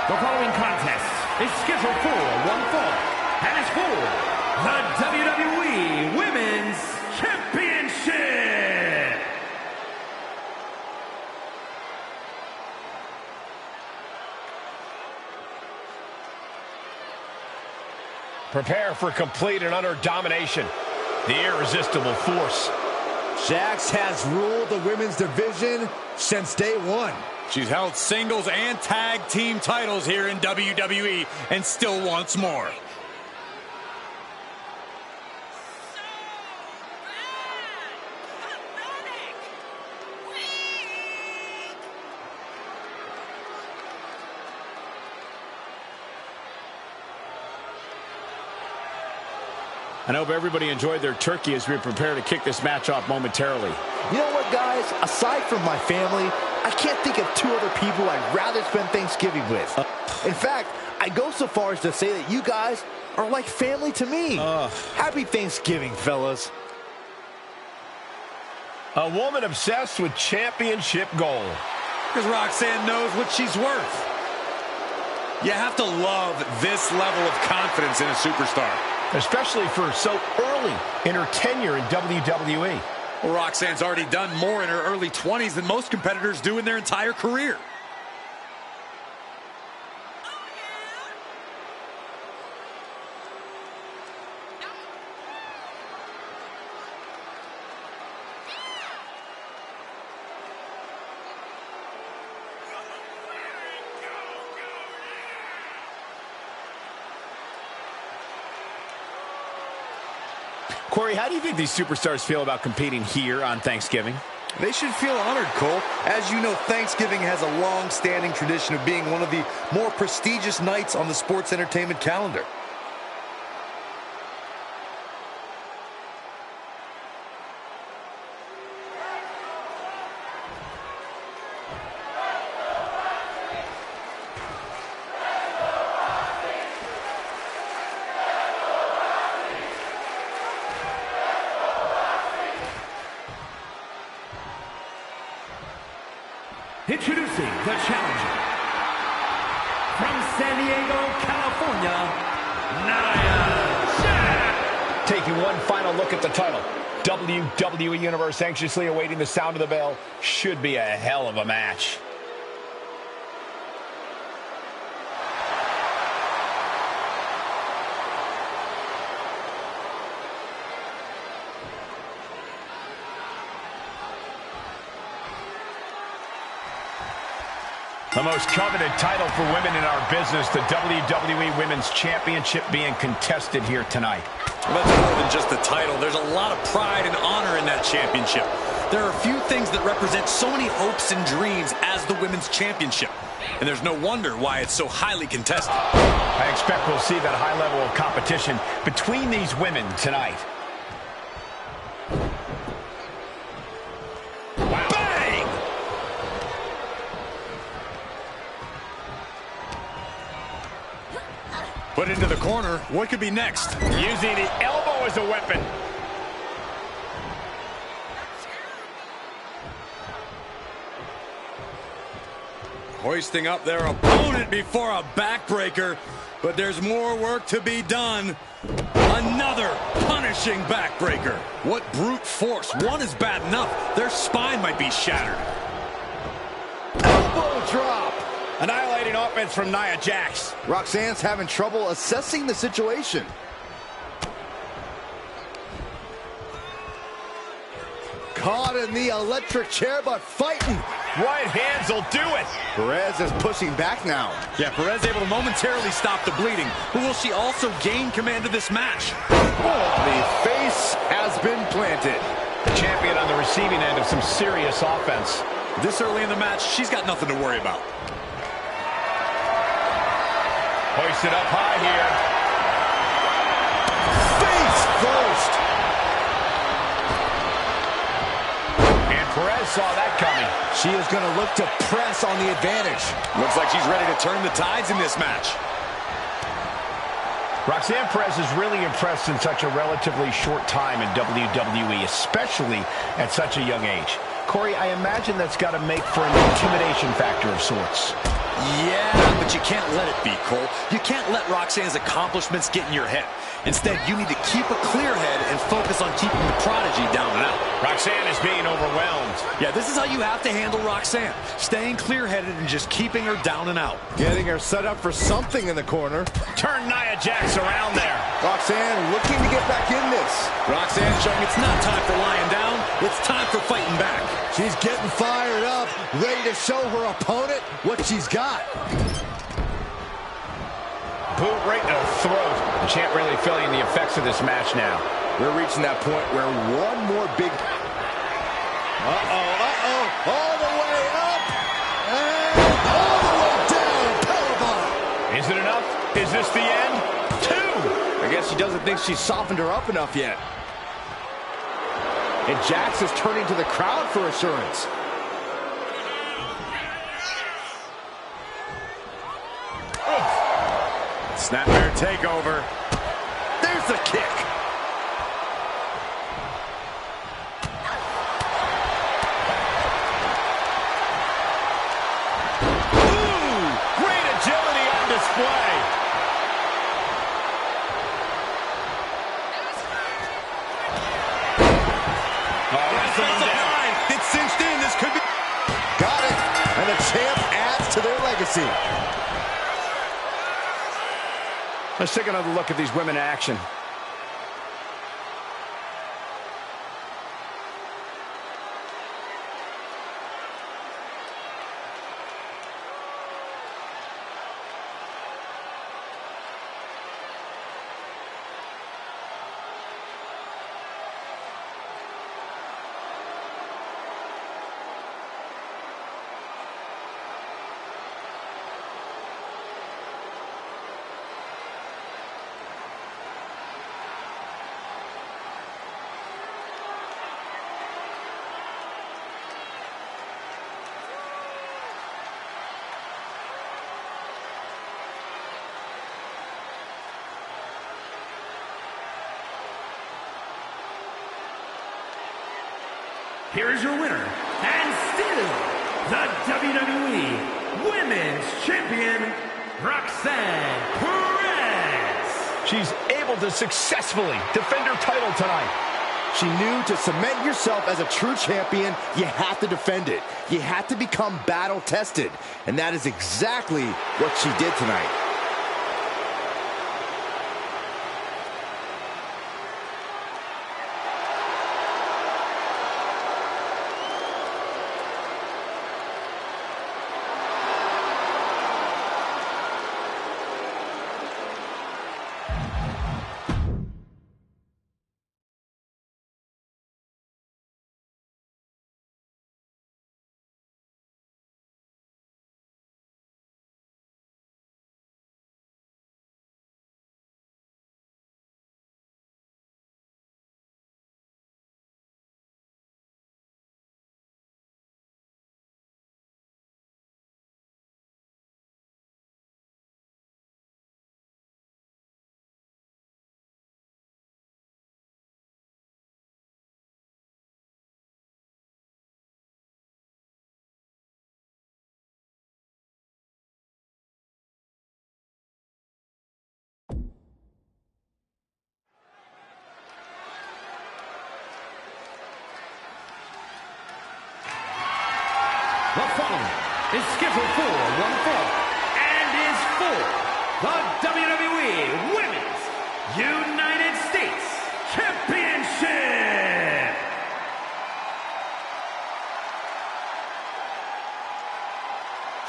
The following contest is scheduled for one fall and is for the WWE Women's Championship. Prepare for complete and utter domination. The irresistible force. Jax has ruled the women's division since day one. She's held singles and tag team titles here in WWE and still wants more. I hope everybody enjoyed their turkey as we prepare to kick this match off momentarily. You know what, guys? Aside from my family, I can't think of two other people I'd rather spend Thanksgiving with. In fact, I go so far as to say that you guys are like family to me. Happy Thanksgiving, fellas. A woman obsessed with championship gold. Because Roxanne knows what she's worth. You have to love this level of confidence in a superstar. Especially for so early in her tenure in WWE. Well, Roxanne's already done more in her early 20s than most competitors do in their entire career. Corey, how do you think these superstars feel about competing here on Thanksgiving? They should feel honored, Cole. As you know, Thanksgiving has a long-standing tradition of being one of the more prestigious nights on the sports entertainment calendar. Introducing the challenger from San Diego, California, Nia Jax. Taking one final look at the title. WWE Universe anxiously awaiting the sound of the bell. Should be a hell of a match. The most coveted title for women in our business, the WWE Women's Championship being contested here tonight. Well, that's more than just the title. There's a lot of pride and honor in that championship. There are a few things that represent so many hopes and dreams as the Women's Championship. And there's no wonder why it's so highly contested. I expect we'll see that high level of competition between these women tonight. Put into the corner. What could be next? Using the elbow as a weapon. Hoisting up their opponent before a backbreaker. But there's more work to be done. Another punishing backbreaker. What brute force. One is bad enough. Their spine might be shattered. Elbow drop. Annihilating offense from Nia Jax. Roxanne's having trouble assessing the situation. Caught in the electric chair, but fighting. Right hands will do it. Perez is pushing back now. Yeah, Perez able to momentarily stop the bleeding. But will she also gain command of this match? The face has been planted. The champion on the receiving end of some serious offense. This early in the match, she's got nothing to worry about. Hoisted up high here. Face first. And Perez saw that coming. She is going to look to press on the advantage. Looks like she's ready to turn the tides in this match. Roxanne Perez is really impressed in such a relatively short time in WWE, especially at such a young age. Corey, I imagine that's got to make for an intimidation factor of sorts. Yeah, but you can't let it be, Cole. You can't let Roxanne's accomplishments get in your head. Instead, you need to keep a clear head and focus on keeping the prodigy down and out. Roxanne is being overwhelmed. Yeah, this is how you have to handle Roxanne. Staying clear-headed and just keeping her down and out. Getting her set up for something in the corner. Turn Nia Jax around there. Roxanne looking to get back in this. Roxanne showing it's not time for lying down. It's time for fighting back. She's getting fired up, ready to show her opponent what she's got. Boot right in the throat. The champ really feeling the effects of this match now. We're reaching that point where one more big... All the way up, and all the way down, powerbomb. Is it enough? Is this the end? 2! I guess she doesn't think she's softened her up enough yet. And Jax is turning to the crowd for assurance. Snapmare takeover. There's the kick. Ooh, great agility on display. It's cinched in. This could be... Got it. And the champ adds to their legacy. Let's take another look at these women in action. Here is your winner, and still the WWE Women's Champion, Roxanne Perez. She's able to successfully defend her title tonight. She knew to cement yourself as a true champion, you have to defend it. You have to become battle-tested. And that is exactly what she did tonight. The following is scheduled for one fall and is for the WWE Women's United States Championship.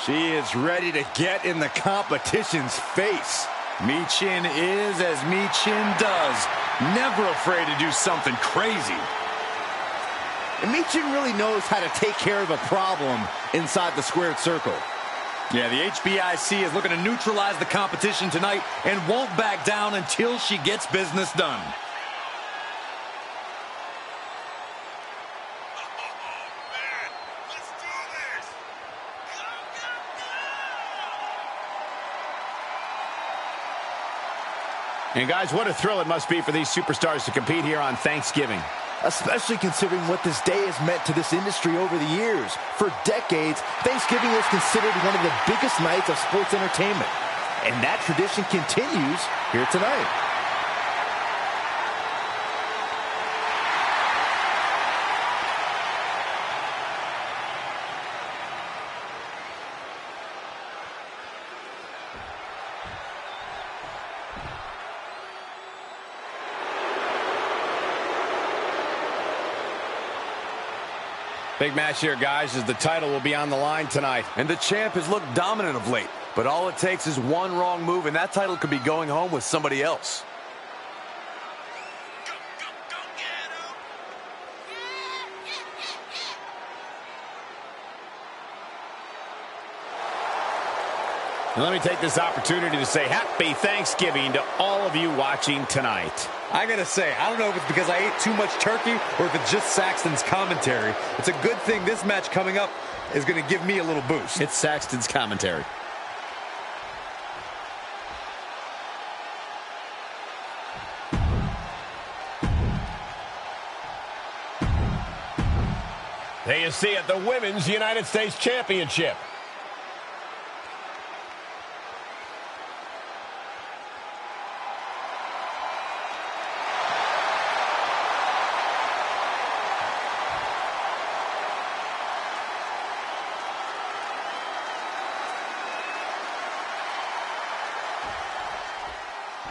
She is ready to get in the competition's face. Michin is as Michin does. Never afraid to do something crazy. And Michin really knows how to take care of a problem inside the squared circle. Yeah, the HBIC is looking to neutralize the competition tonight and won't back down until she gets business done. And guys, what a thrill it must be for these superstars to compete here on Thanksgiving. especially considering what this day has meant to this industry over the years. For decades, Thanksgiving was considered one of the biggest nights of sports entertainment, and that tradition continues here tonight. Big match here, guys, as the title will be on the line tonight. And the champ has looked dominant of late, but all it takes is one wrong move, and that title could be going home with somebody else. And let me take this opportunity to say happy Thanksgiving to all of you watching tonight. I gotta say, I don't know if it's because I ate too much turkey or if it's just Saxton's commentary. It's a good thing this match coming up is gonna give me a little boost. It's Saxton's commentary. There you see it, the Women's United States Championship.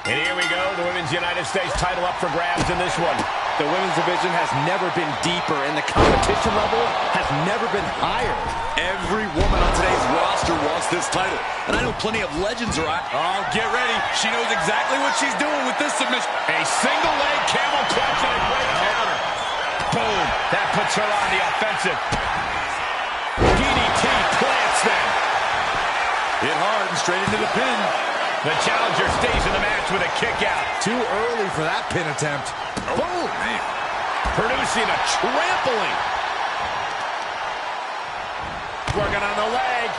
And here we go, the Women's United States title up for grabs in this one. The women's division has never been deeper, and the competition level has never been higher. Every woman on today's roster wants this title, and I know plenty of legends are out. Oh, get ready. She knows exactly what she's doing with this submission. A single leg camel clutch and a great counter. Boom, that puts her on the offensive. DDT plants them. Hit hard and straight into the pin. The challenger stays in the match with a kick out. Too early for that pin attempt. Oh, Boom! man. Producing a trampling. Working on the leg.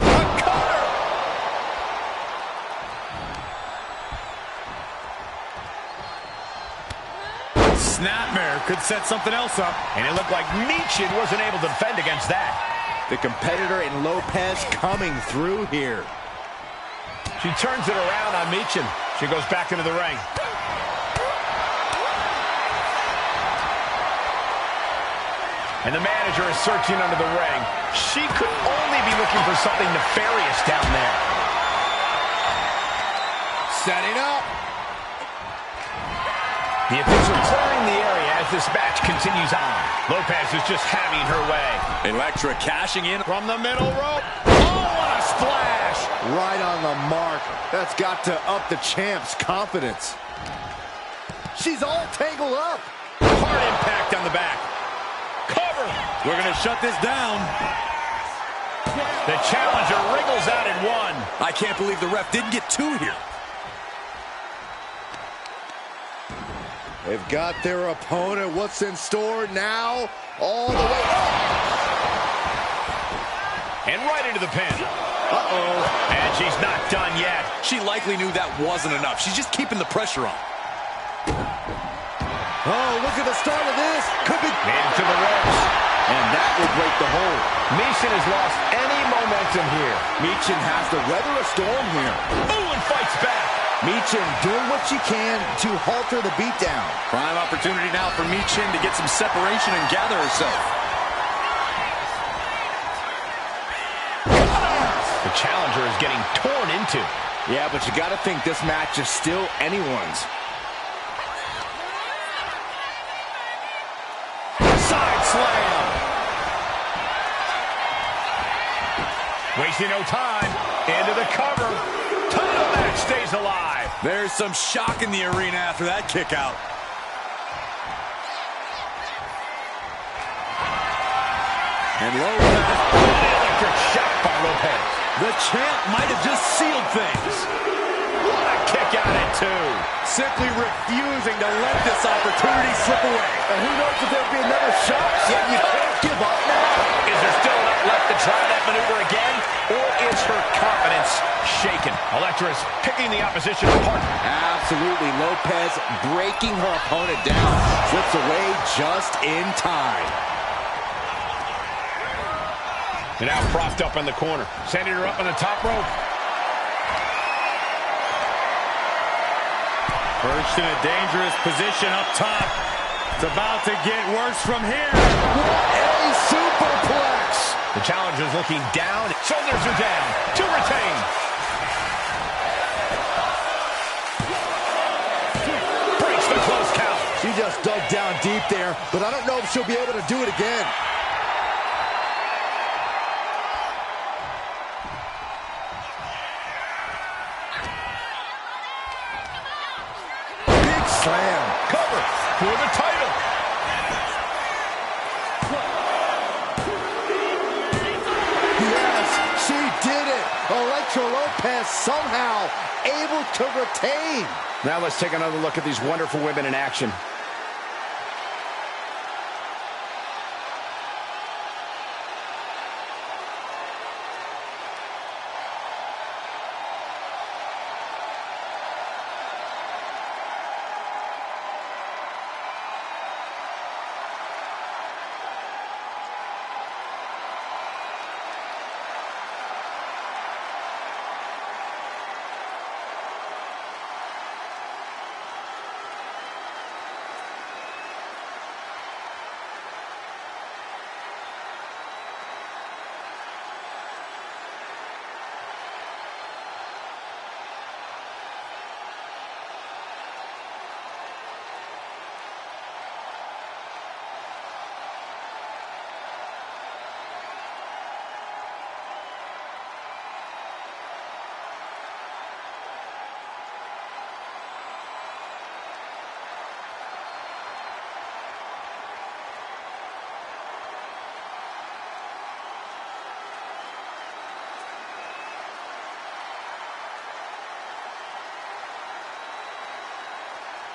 A cutter! Snapmare could set something else up. And it looked like Michin wasn't able to defend against that. The competitor in Lopez coming through here. She turns it around on Michin. She goes back into the ring. And the manager is searching under the ring. She could only be looking for something nefarious down there. Setting up. The official clearing the area as this match continues on. Lopez is just having her way. Elektra cashing in From the middle rope. Oh, what a splash! Right on the mark. That's got to up the champ's confidence. She's all tangled up. Hard impact on the back. Cover. We're going to shut this down. The challenger wriggles out at one. I can't believe the ref didn't get two here. They've got their opponent. What's in store now? All the way up. And right into the pin. Uh-oh. And she's not done yet. She likely knew that wasn't enough. She's just keeping the pressure on. Oh, look at the start of this. Could be Into the ropes. And that will break the hold. Michin has lost any momentum here. Michin has to weather a storm here. Ooh, and fights back. Michin doing what she can to halter the beatdown. Prime opportunity now for Michin to get some separation and gather herself. The challenger is getting torn into. Yeah, but you got to think this match is still anyone's. Side slam. Wasting no time. Into the cover. Title match stays alive. There's some shock in the arena after that kick out. And Lopez. Electric shot by Lopez. The champ might have just sealed things. What a kick out at two. Simply refusing to let this opportunity slip away. And who knows if there'll be another shot? Yet you can't give up now. Is there still enough left to try that maneuver again? Or is her confidence picking the opposition apart. Absolutely. Lopez breaking her opponent down. Flips away just in time. And now propped up in the corner. Sending her up on the top rope. Perched in a dangerous position up top. It's about to get worse from here. A superplex. The challenger's looking down. Shoulders are down. To retain. Breaks the close count. She just dug down deep there, but I don't know if she'll be able to do it again. Big slam. Cover for the title. Yes, she did it. Elektra Lopez somehow able to retain. Now let's take another look at these wonderful women in action.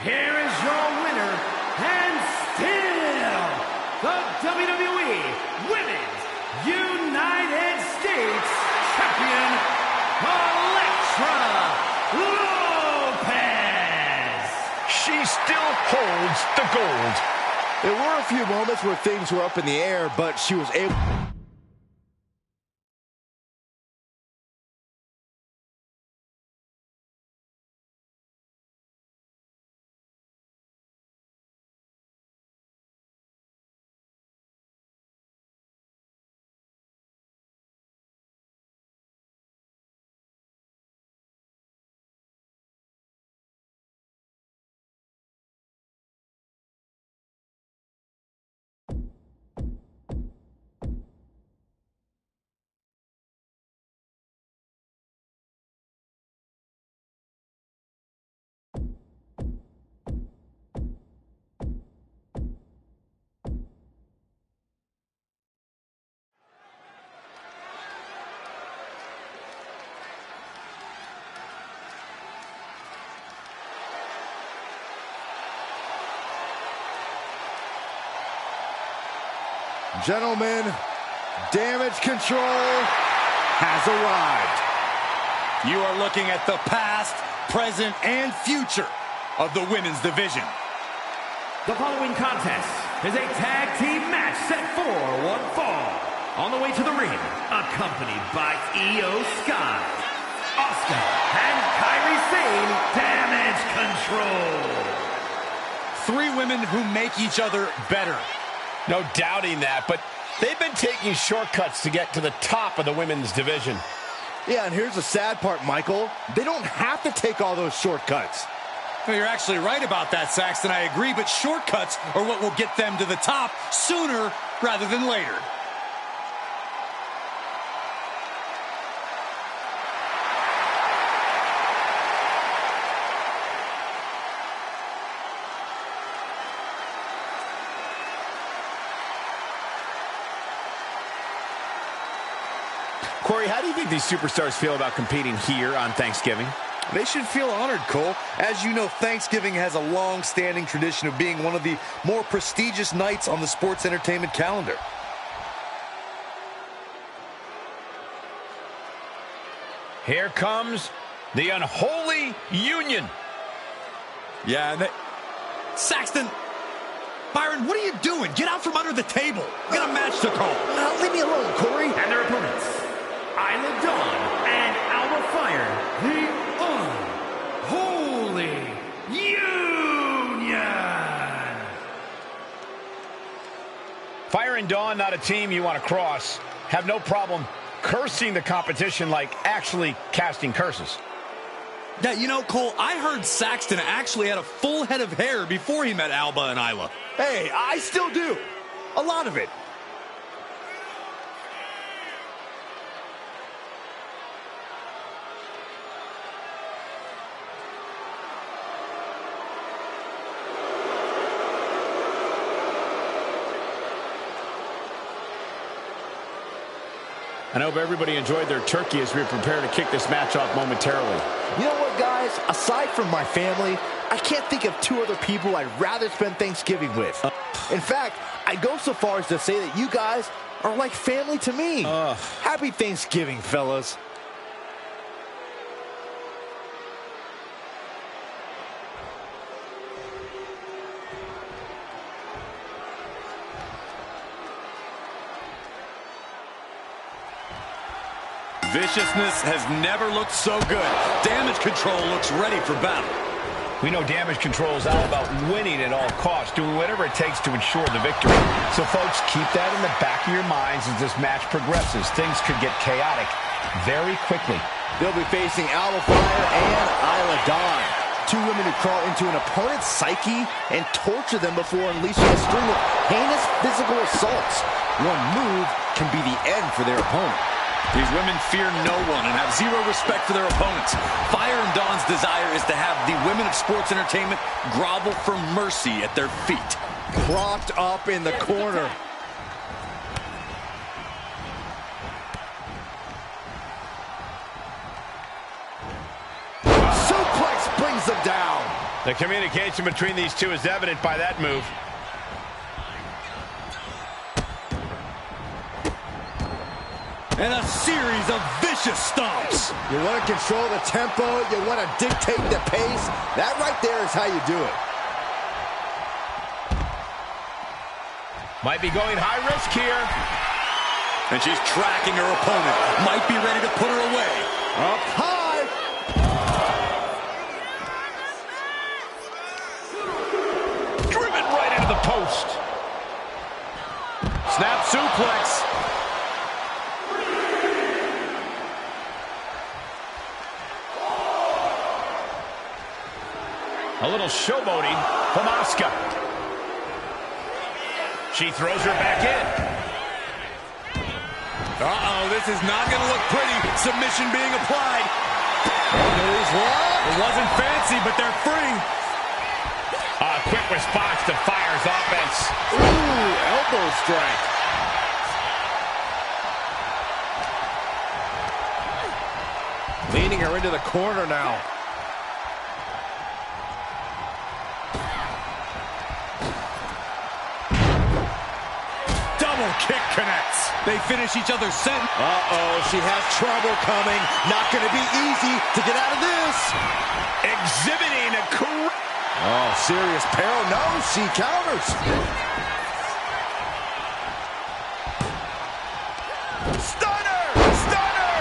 Here is your winner, and still the WWE Women's United States Champion, Elektra Lopez. She still holds the gold. There were a few moments where things were up in the air, but she was able... Gentlemen, Damage Control has arrived. You are looking at the past, present, and future of the women's division. The following contest is a tag team match set for one fall. On the way to the ring, accompanied by Io Sky, Asuka, and Kairi Sane, Damage Control. Three women who make each other better. No doubting that, but they've been taking shortcuts to get to the top of the women's division. Yeah, and here's the sad part, Michael. They don't have to take all those shortcuts. Well, you're actually right about that, Saxton. I agree, but shortcuts are what will get them to the top sooner rather than later. Corey, how do you think these superstars feel about competing here on Thanksgiving? They should feel honored, Cole. As you know, Thanksgiving has a long-standing tradition of being one of the more prestigious nights on the sports entertainment calendar. Here comes The unholy union. Yeah, and Saxton. Byron, what are you doing? Get out from under the table. We got a match to call. Leave me alone, Corey. And their opponents, Isla Dawn and Alba Fire, the Unholy Union. Fire and Dawn, not a team you want to cross. Have no problem cursing the competition like actually casting curses. Yeah, you know, Cole, I heard Saxton actually had a full head of hair before he met Alba and Isla. Hey, I still do. A lot of it. I hope everybody enjoyed their turkey as we prepare to kick this match off momentarily. You know what, guys? Aside from my family, I can't think of two other people I'd rather spend Thanksgiving with. In fact, I go so far as to say that you guys are like family to me. Happy Thanksgiving, fellas. Viciousness has never looked so good. Damage control looks ready for battle. We know damage control is all about winning at all costs, doing whatever it takes to ensure the victory. So, folks, keep that in the back of your minds as this match progresses. Things could get chaotic very quickly. They'll be facing Alba Fire and Isla Dawn. Two women who crawl into an opponent's psyche and torture them before unleashing a string of heinous physical assaults. One move can be the end for their opponent. These women fear no one and have zero respect for their opponents. Fire and Dawn's desire is to have the women of sports entertainment grovel for mercy at their feet. Propped up in the corner. Suplex brings them down. The communication between these two is evident by that move. And a series of vicious stomps. You want to control the tempo, you want to dictate the pace. That right there is how you do it. Might be going high risk here. And she's tracking her opponent. Might be ready to put her away. Up high. Driven right into the post. Snap suplex. A little showboating from Asuka. She throws her back in. Uh-oh, this is not going to look pretty. Submission being applied. It wasn't fancy, but they're free. A quick response to Fire's offense. Ooh, elbow strike. Leading her into the corner now. Kick connects. They finish each other's sentence. Uh-oh, she has trouble coming. Not going to be easy to get out of this. Exhibiting a Serious peril. No, she counters. Stunner! Stunner!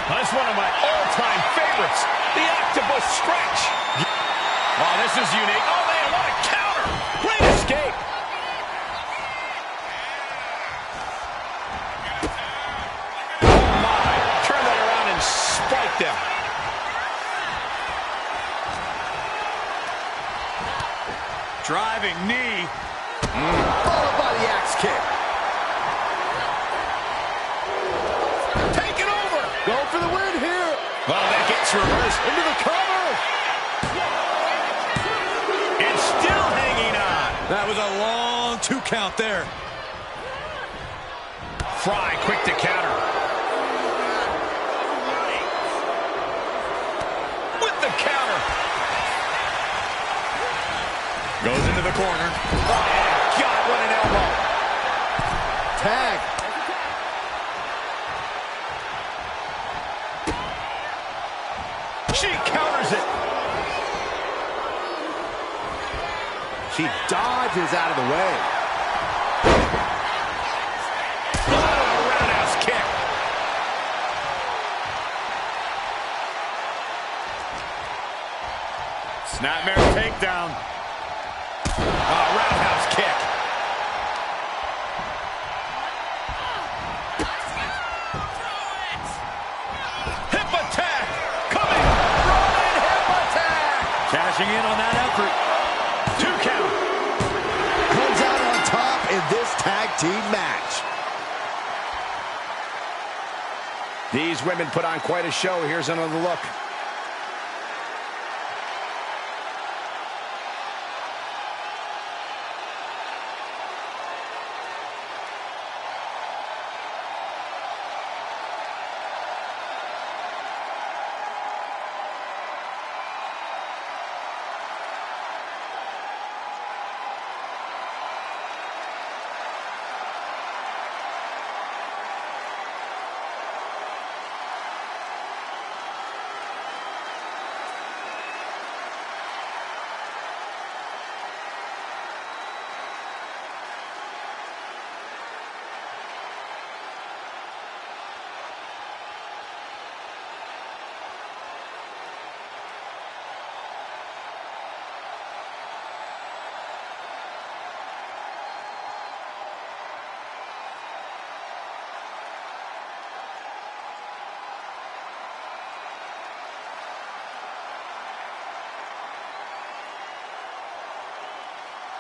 That's one of my all-time favorites. The octopus stretch. Oh, this is unique. Oh, man, what a counter. Great escape. Oh, my. Turn that around and spike them. Driving knee. Followed by the axe kick. Take it over. Go for the win here. Well, that gets reversed. Into the cover. It's still hanging on. That was a long 2 count there. Fry quick to counter. With the counter. Goes into the corner. Oh, God, what an elbow. Tag. She dodges out of the way. Oh, roundhouse kick. Snapmare takedown. Roundhouse kick. Hip attack. Coming. Roman hip attack. Cashing in on that effort. 2 count. Comes out on top in this tag team match. These women put on quite a show. Here's another look.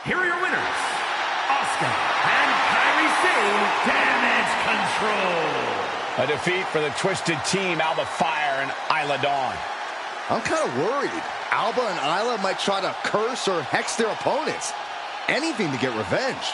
Here are your winners, Asuka and Kairi Sane, Damage Control. A defeat for the Twisted Team, Alba Fire and Isla Dawn. I'm kind of worried. Alba and Isla might try to curse or hex their opponents. Anything to get revenge.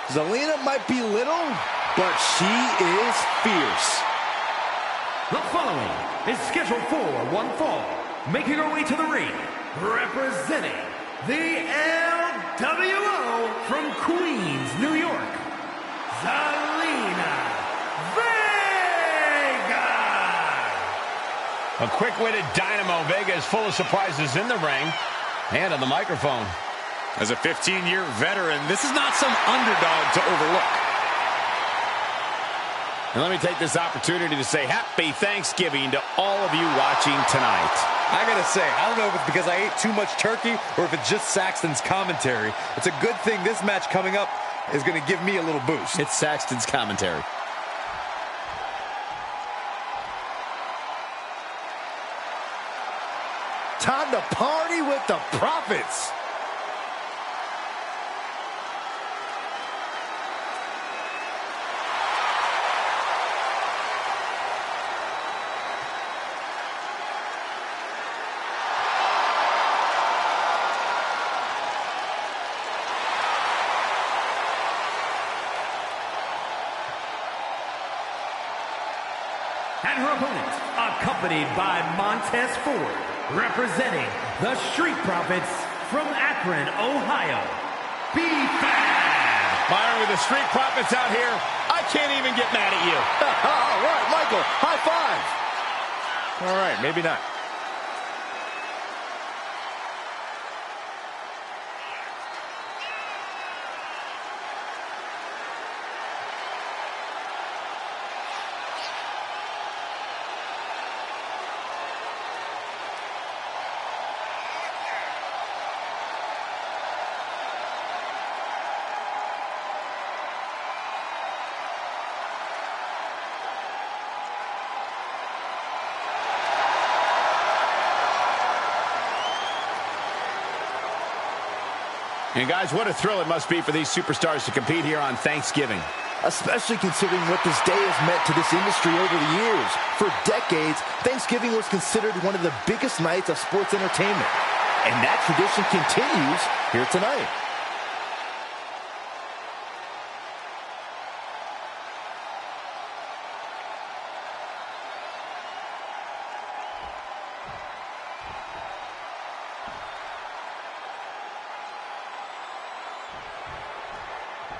Zelina might be little, but she is fierce. The following is scheduled for one fall. Making her way to the ring, representing the LWO from Queens, New York, Zelina Vega. A quick-witted dynamo. Vega is full of surprises in the ring and on the microphone. As a 15-year veteran, this is not some underdog to overlook. And let me take this opportunity to say happy Thanksgiving to all of you watching tonight. I gotta say, I don't know if it's because I ate too much turkey or if it's just Saxton's commentary. It's a good thing this match coming up is gonna give me a little boost. It's Saxton's commentary. Time to party with the Profits. And her opponent, accompanied by Montez Ford, representing the Street Profits from Akron, Ohio, B-Fab. Byron, with the Street Profits out here, I can't even get mad at you. All right, Michael, high five. All right, maybe not. And guys, what a thrill it must be for these superstars to compete here on Thanksgiving. Especially considering what this day has meant to this industry over the years. For decades, Thanksgiving was considered one of the biggest nights of sports entertainment. And that tradition continues here tonight.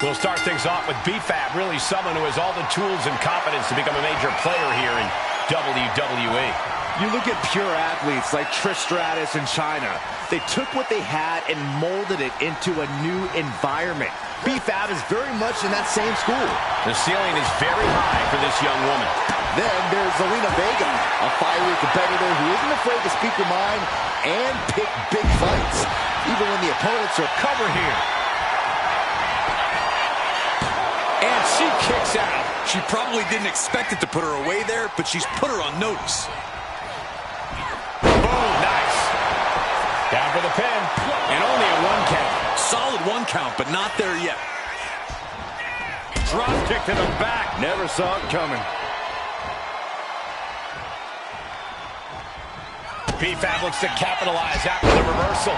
We'll start things off with B-Fab, really someone who has all the tools and confidence to become a major player here in WWE. You look at pure athletes like Trish Stratus and Chyna. They took what they had and molded it into a new environment. B-Fab is very much in that same school. The ceiling is very high for this young woman. Then there's Zelina Vega, a fiery competitor who isn't afraid to speak her mind and pick big fights, even when the opponents are Cover here. And she kicks out. She probably didn't expect it to put her away there, but she's put her on notice. Oh, nice. Down for the pin. And only a 1 count. Solid 1 count, but not there yet. Drop kick to the back. never saw it coming. B-Fab looks to capitalize after the reversal.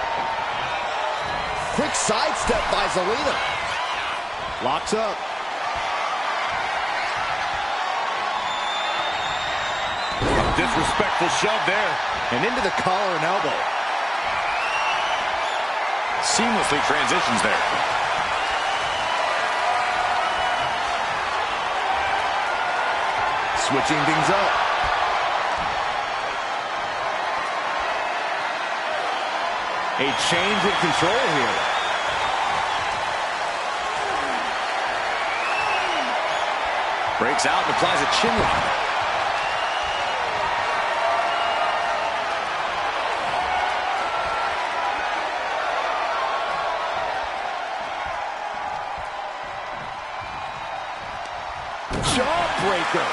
Quick sidestep by Zelina. Locks up. Disrespectful shove there. And into the collar and elbow. Seamlessly transitions there. Switching things up. A change of control here. Breaks out and applies a chin lock. Jawbreaker.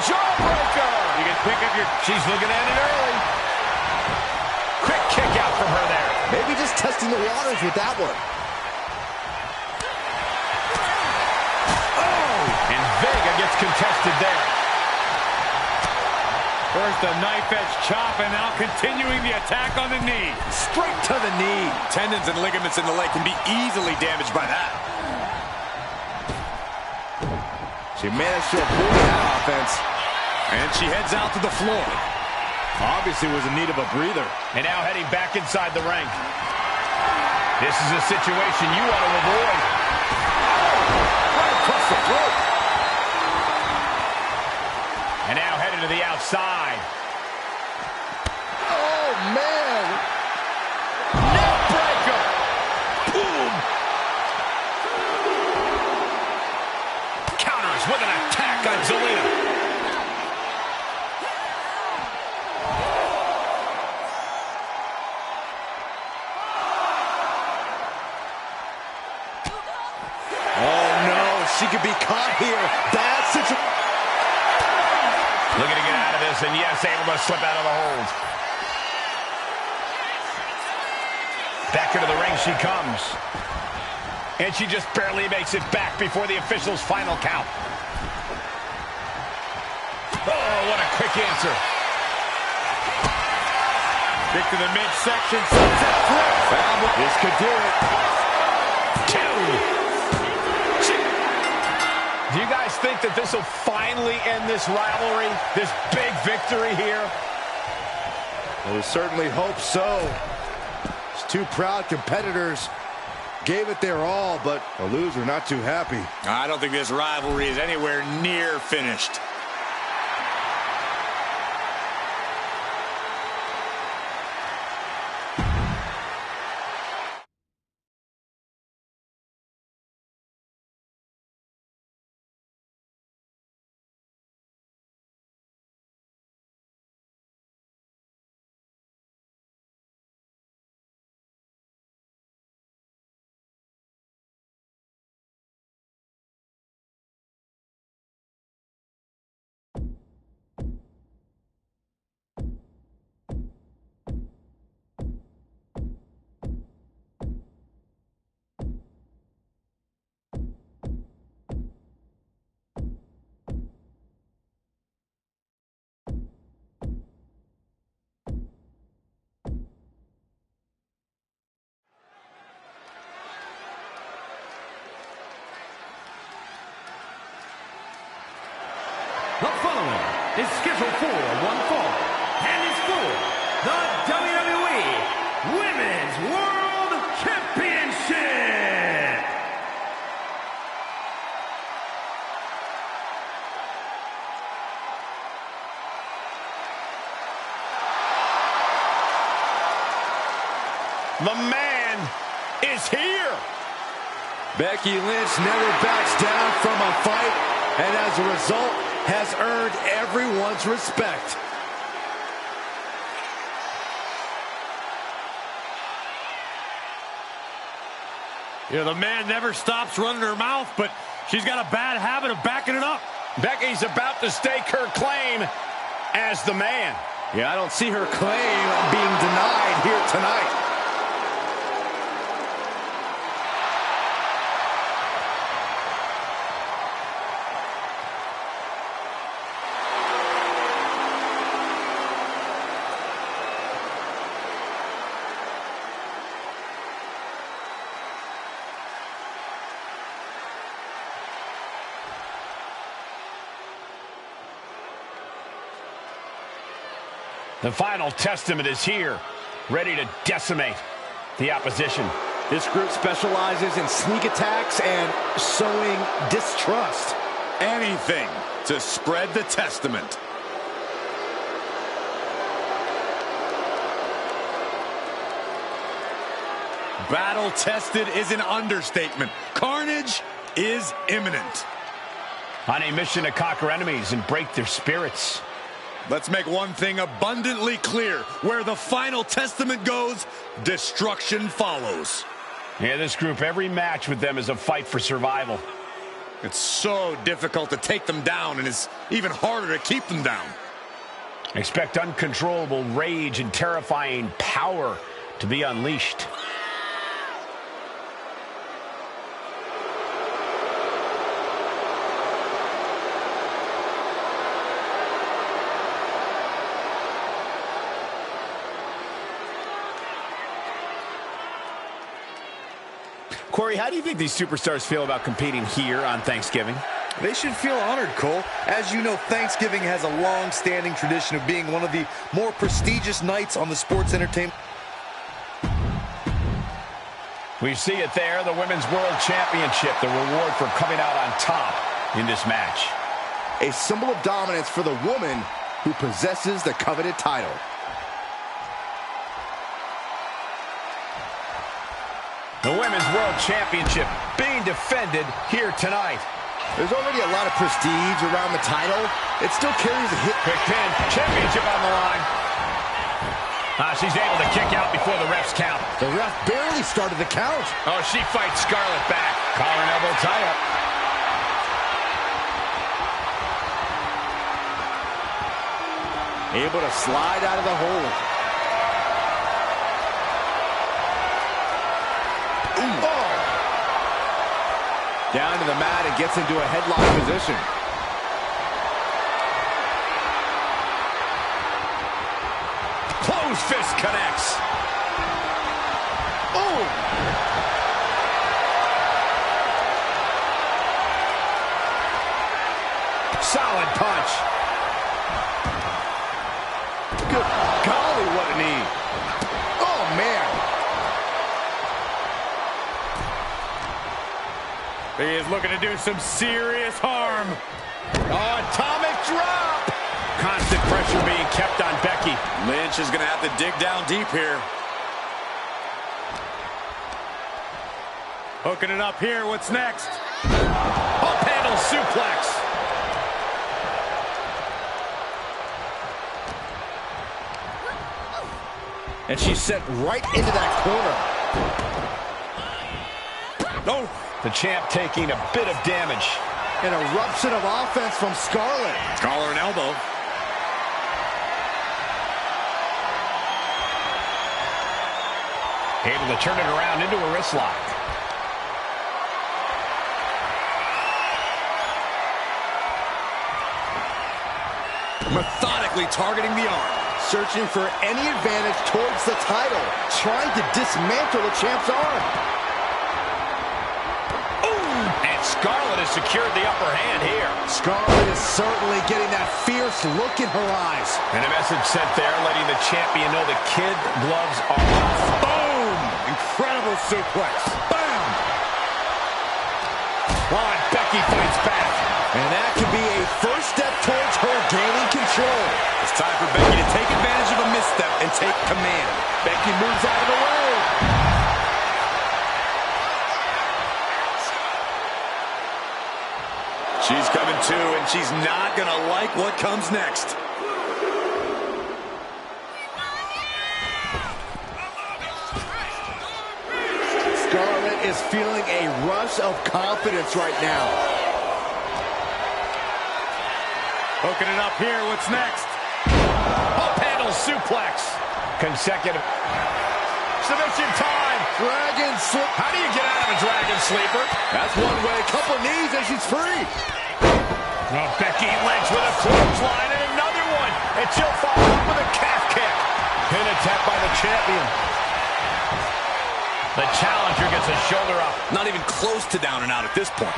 Jawbreaker. You can pick up your... She's looking at it early. Quick kick out from her there. Maybe just testing the waters with that one. Oh! And Vega gets contested there. First a knife edge chop, and now continuing the attack on the knee. Straight to the knee. Tendons and ligaments in the leg can be easily damaged by that. She managed to avoid that offense. And she heads out to the floor. Obviously was in need of a breather. And now heading back inside the ring. This is a situation you want to avoid. Right across the throat. And now headed to the outside. Oh, man. Neck breaker. Boom. Counters with an attack on Zelina. Oh, no. She could be caught here. Bad situation. Looking to get out of this, and yes, able to slip out of the hold. Back into the ring she comes. And she just barely makes it back before the official's final count. Oh, what a quick answer. Kick to the midsection, sunset flip. This could do it. 2. Do you guys think that this will finally end this rivalry, this big victory here? Well, we certainly hope so. These two proud competitors gave it their all, but the loser not too happy. I don't think this rivalry is anywhere near finished. is scheduled for one fall and is for the WWE Women's World Championship. The man is here. Becky Lynch never backs down from a fight, and as a result, has earned everyone's respect. You know, the man never stops running her mouth, but she's got a bad habit of backing it up. Becky's about to stake her claim as the man. Yeah, I don't see her claim being denied here tonight. The final testament is here, ready to decimate the opposition. This group specializes in sneak attacks and sowing distrust. Anything to spread the testament. Battle-tested is an understatement. Carnage is imminent. On a mission to conquer enemies and break their spirits. Let's make one thing abundantly clear. Where the final testament goes, destruction follows. Yeah, this group, every match with them is a fight for survival. It's so difficult to take them down, and it's even harder to keep them down. Expect uncontrollable rage and terrifying power to be unleashed. Corey, how do you think these superstars feel about competing here on Thanksgiving? They should feel honored, Cole. As you know, Thanksgiving has a long-standing tradition of being one of the more prestigious nights on the sports entertainment. We see it there, the Women's World Championship, the reward for coming out on top in this match. A symbol of dominance for the woman who possesses the coveted title. The Women's World Championship being defended here tonight. There's already a lot of prestige around the title. It still carries a hit. Quick pin, championship on the line. She's able to kick out before the refs count. The ref barely started the count. Oh, she fights Scarlett back. Collar and elbow tie-up. Able to slide out of the hold. Oh. Down to the mat and gets into a headlock position. Closed fist connects. Oh! Solid punch. Good golly, what a knee. Oh, man. He is looking to do some serious harm. Oh, atomic drop. Constant pressure being kept on Becky. Lynch is going to have to dig down deep here. Hooking it up here. What's next? Up handle suplex. And she's sent right into that corner. Oh, the champ taking a bit of damage. An eruption of offense from Scarlett. Collar and elbow. Able to turn it around into a wrist lock. Methodically targeting the arm. Searching for any advantage towards the title. Trying to dismantle the champ's arm. And Scarlett has secured the upper hand here. Scarlett is certainly getting that fierce look in her eyes. And a message sent there, letting the champion know the kid gloves are off. Boom! Incredible suplex. Bam! Oh, and Becky fights back. And that could be a first step towards her gaining control. It's time for Becky to take advantage of a misstep and take command. Becky moves out of the way. She's coming to, and she's not going to like what comes next. Scarlett is feeling a rush of confidence right now. Hooking it up here. What's next? Up handle suplex. Consecutive. Submission time. Dragon slip. How do you get out of a dragon sleeper? That's one way. Couple knees and she's free. Oh, Becky Lynch with a clothesline and another one. And she'll follow up with a calf kick. Pin attempt by the champion. The challenger gets a shoulder up. Not even close to down and out at this point.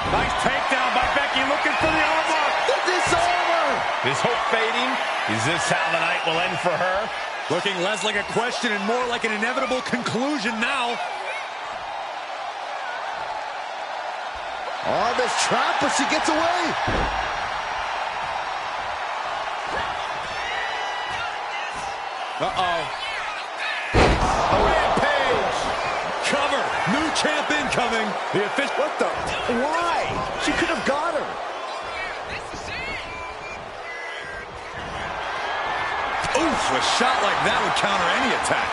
Nice takedown by Becky, looking for the armbar. Is this over? Is hope fading? Is this how the night will end for her? Looking less like a question and more like an inevitable conclusion now. Oh, this trap, but she gets away. Uh-oh. Rampage. Cover. New champ incoming. The official. What the? Why? She could have got her. Oof, a shot like that would counter any attack.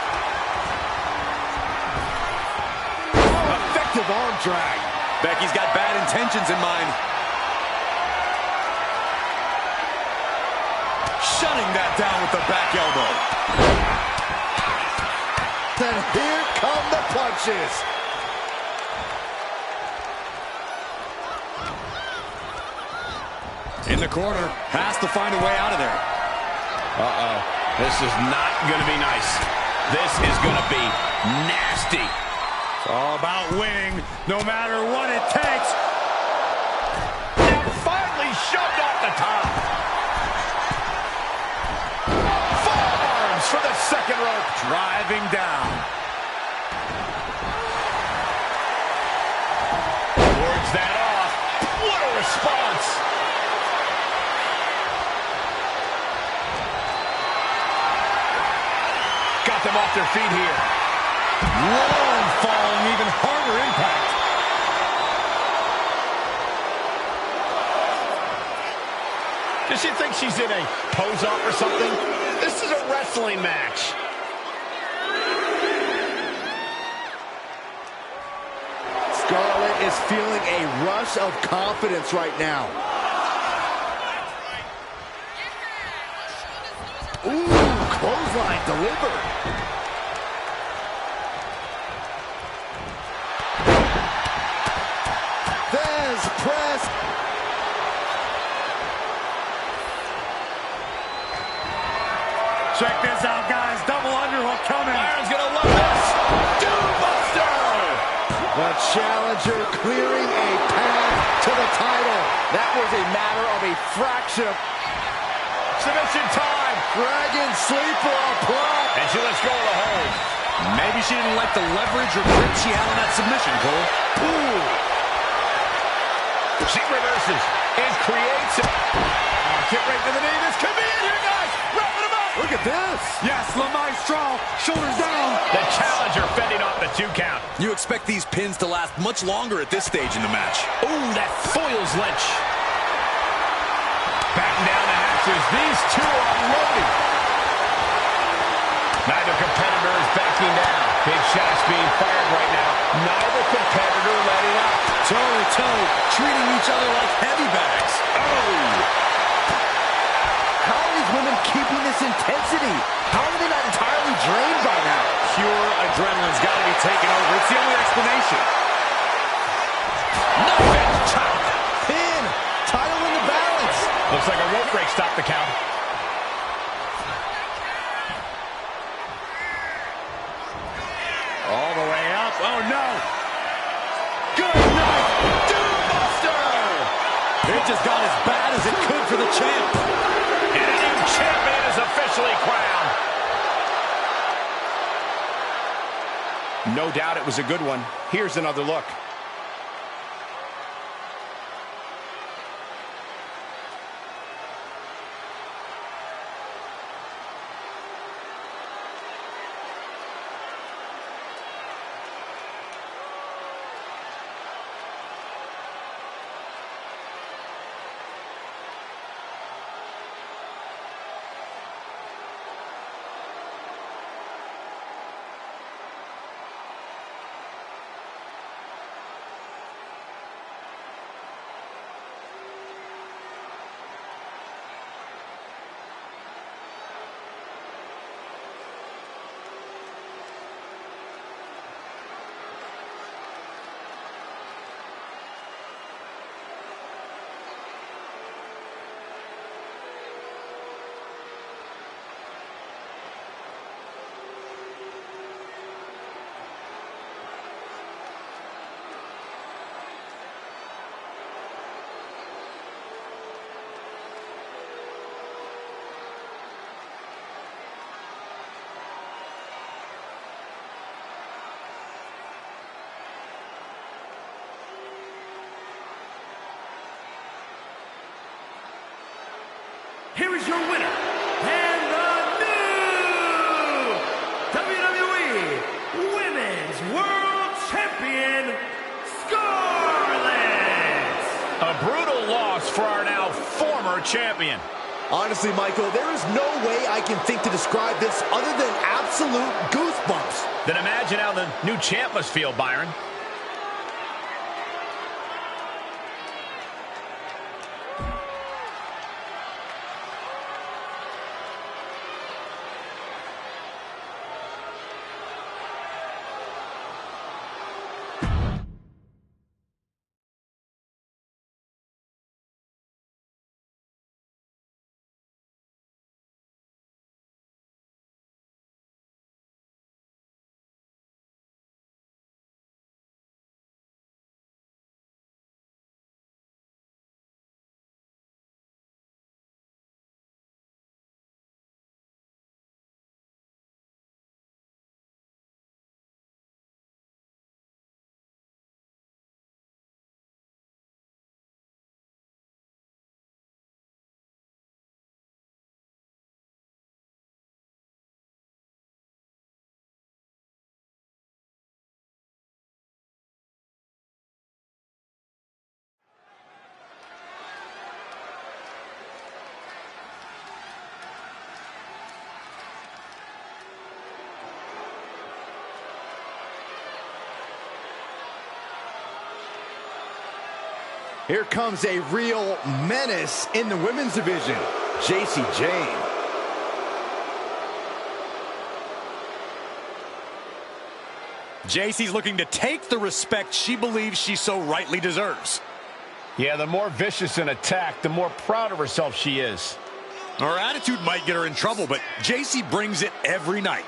Effective arm drag. Becky's got bad intentions in mind. Shutting that down with the back elbow. Then here come the punches. In the corner. Has to find a way out of there. Uh-oh. This is not going to be nice. This is going to be nasty. It's all about winning, no matter what it takes. And finally shoved off the top. Forearms for the second rope. Driving down. Wards that off. What a response. Got them off their feet here. Long fall and even harder impact. Does she think she's in a pose-off or something? This is a wrestling match. Scarlett is feeling a rush of confidence right now. Ooh, clothesline delivered. There's press. Check this out, guys. Double underhook coming. Byron's gonna love this. Doombuster! The challenger clearing a path to the title. That was a matter of a fraction of... Submission time. Dragon sleeper applied. And she lets go of the hold. Maybe she didn't like the leverage or grip she had on that submission, Cole. Ooh. She reverses and creates it. Kick right to the knee. This could be it here, guys. Wrapping him up. Look at this. Yes, La Maestro. Shoulders down. The challenger fending off the 2 count. You expect these pins to last much longer at this stage in the match. Ooh, that foils Lynch. Batten down the hatches. These two are unloading. Neither competitor is backing down. Big shots being fired right now. Neither competitor letting up. Toe-to-toe, treating each other like heavy bags. Oh! How are these women keeping this intensity? How are they not entirely drained by now? Pure adrenaline's got to be taken over. It's the only explanation. Nothing. Chop. Pin. Title in the balance. Looks like a rope break stopped the count. All the way up. Oh, no. Good night. Doombuster. It's just got as bad as it could for the champ. And a new champion is officially crowned. No doubt it was a good one. Here's another look. Here is your winner, and the new WWE Women's World Champion, Scarlett! A brutal loss for our now former champion. Honestly, Michael, there is no way I can think to describe this other than absolute goosebumps. Then imagine how the new champ must feel, Byron. Here comes a real menace in the women's division, Jacy Jayne. Jacy's looking to take the respect she believes she so rightly deserves. Yeah, the more vicious an attack, the more proud of herself she is. Her attitude might get her in trouble, but Jacy brings it every night.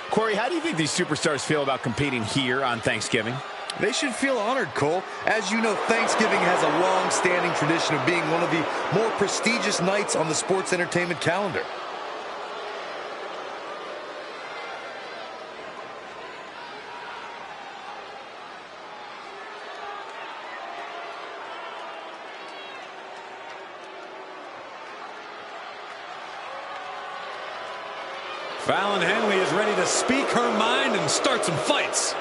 Corey, how do you think these superstars feel about competing here on Thanksgiving? They should feel honored, Cole. As you know, Thanksgiving has a long-standing tradition of being one of the more prestigious nights on the sports entertainment calendar. Fallon Henley is ready to speak her mind and start some fights.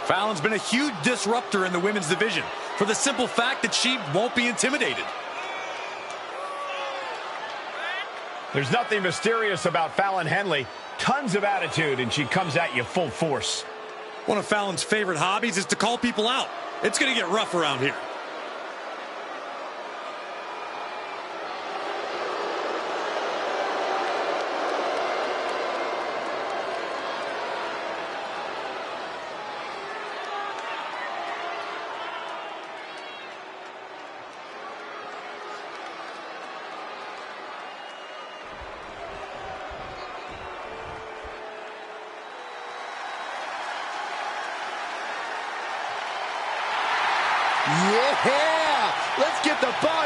Fallon's been a huge disruptor in the women's division for the simple fact that she won't be intimidated. There's nothing mysterious about Fallon Henley. Tons of attitude, and she comes at you full force. One of Fallon's favorite hobbies is to call people out. It's going to get rough around here.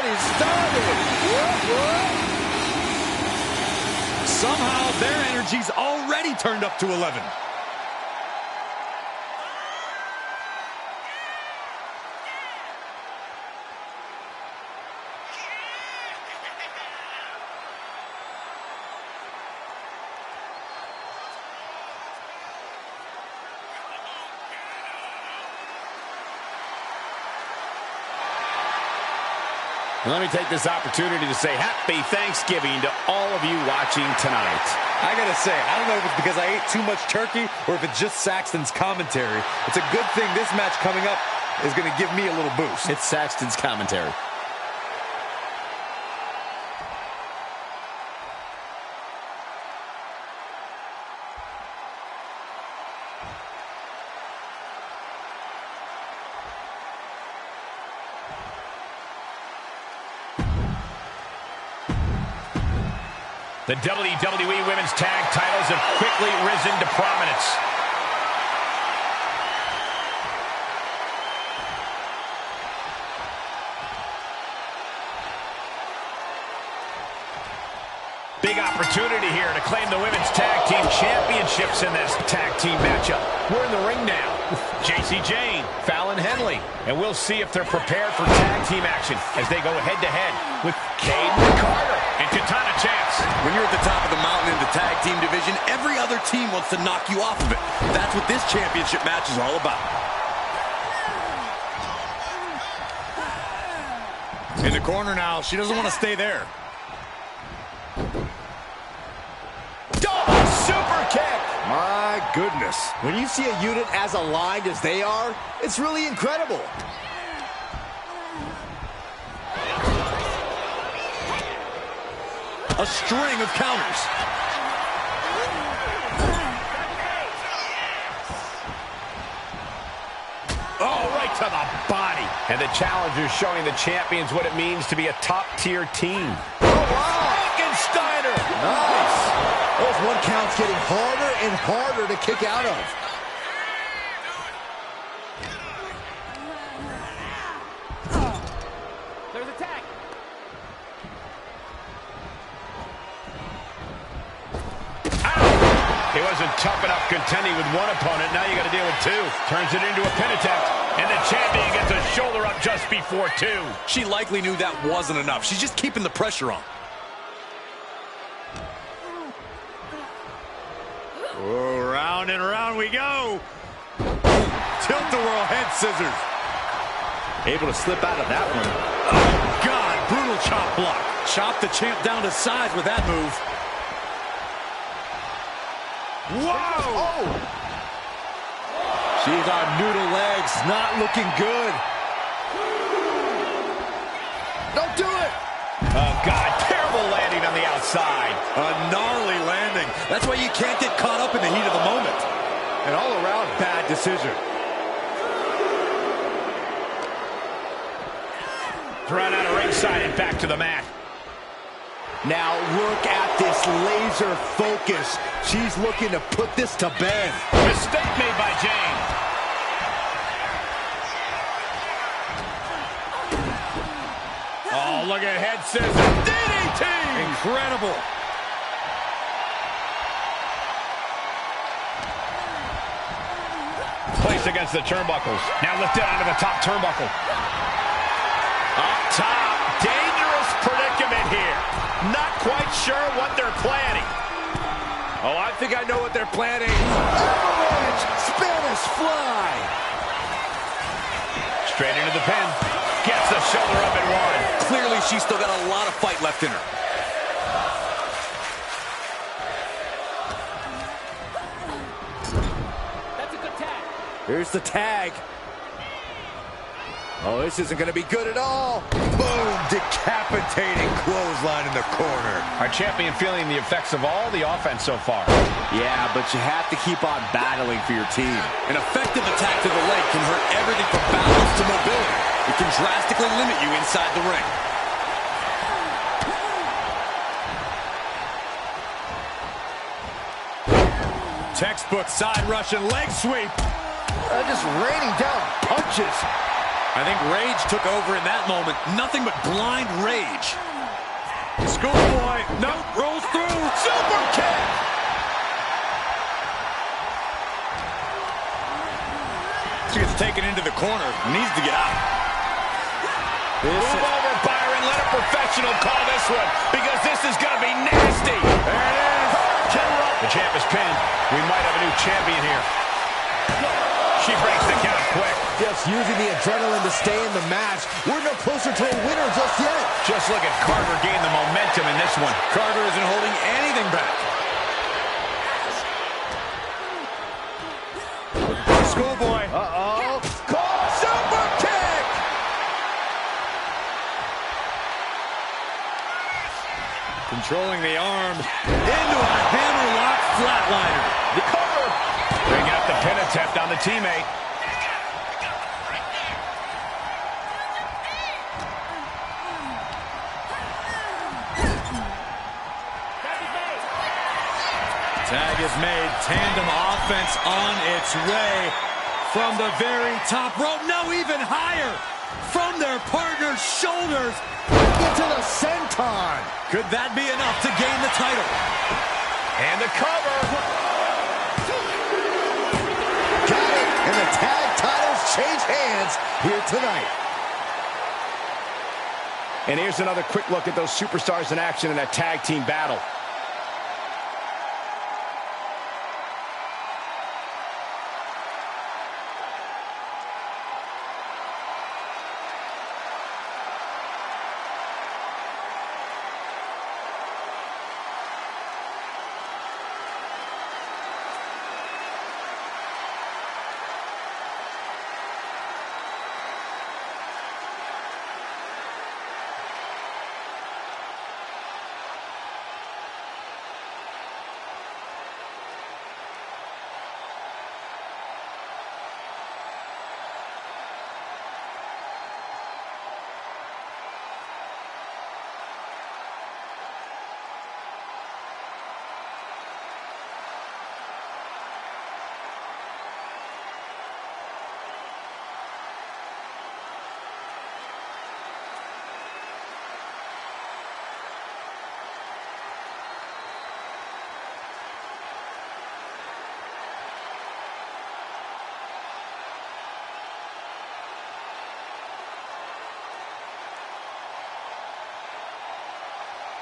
party started. Somehow their energy's already turned up to 11. And let me take this opportunity to say happy Thanksgiving to all of you watching tonight. I gotta say, I don't know if it's because I ate too much turkey or if it's just Saxton's commentary. It's a good thing this match coming up is gonna give me a little boost. It's Saxton's commentary. The WWE Women's Tag Titles have quickly risen to prominence. Big opportunity here to claim the Women's Tag Team Championships in this tag team matchup. We're in the ring now with JC Jane, Fallon Henley, and we'll see if they're prepared for tag team action as they go head-to-head with Caden Carter and Katana Chance. When you're at the top of the mountain in the tag team division, every other team wants to knock you off of it. That's what this championship match is all about. In the corner now, she doesn't want to stay there. Double super kick! My goodness. When you see a unit as aligned as they are, it's really incredible. A string of counters. Oh, right to the body. And the challengers showing the champions what it means to be a top-tier team. Oh, wow. Frankensteiner! Nice. Those one counts getting harder and harder to kick out of. There's a tag. He wasn't tough enough contending with one opponent. Now you got to deal with two. Turns it into a pin attempt. And the champion gets a shoulder up just before two. She likely knew that wasn't enough. She's just keeping the pressure on. Oh, round and round we go. Tilt-a-whirl head scissors. Able to slip out of that one. Oh, God, brutal chop block. Chop the champ down to size with that move. Whoa! Oh! She's on noodle legs, not looking good. Don't do it! Oh, God, terrible landing on the outside. A gnarly landing. That's why you can't get caught up in the heat of the moment. An all-around bad decision. Thrown out of ringside and back to the mat. Now look at this laser focus. She's looking to put this to bed. Mistake made by Jane. Oh, look at head scissors. DDT! Incredible. Placed against the turnbuckles. Now lifted onto the top turnbuckle. Up top. Dangerous predicament here. Not quite sure what they're planning. Oh, I think I know what they're planning. Avalanche! Spanish fly! Straight into the pin. Gets the shoulder up and one. Clearly, she's still got a lot of fight left in her. That's a good tag. Here's the tag. Oh, this isn't going to be good at all. Boom! Decapitating clothesline in the corner. Our champion feeling the effects of all the offense so far. Yeah, but you have to keep on battling for your team. An effective attack to the leg can hurt everything from balance to mobility. It can drastically limit you inside the ring. Textbook side Russian leg sweep. Just raining down punches. I think rage took over in that moment. Nothing but blind rage. Schoolboy, nope, rolls through. Super kick. She gets taken into the corner. Needs to get out. Move over, Byron. Let a professional call this one, because this is going to be nasty. There it is. The champ is pinned. We might have a new champion here. She breaks the count quick. Just using the adrenaline to stay in the match. We're no closer to a winner just yet. Just look at Carter gain the momentum in this one. Carter isn't holding anything back. Schoolboy. Uh-oh. Super kick! Controlling the arm into a hammerlock flatliner. The cover. Bring out the pin attempt on the teammate. Tag is made. Tandem offense on its way from the very top rope. No, even higher from their partner's shoulders. Into the senton. Could that be enough to gain the title? And the cover. Got it. And the tag titles change hands here tonight. And here's another quick look at those superstars in action in that tag team battle.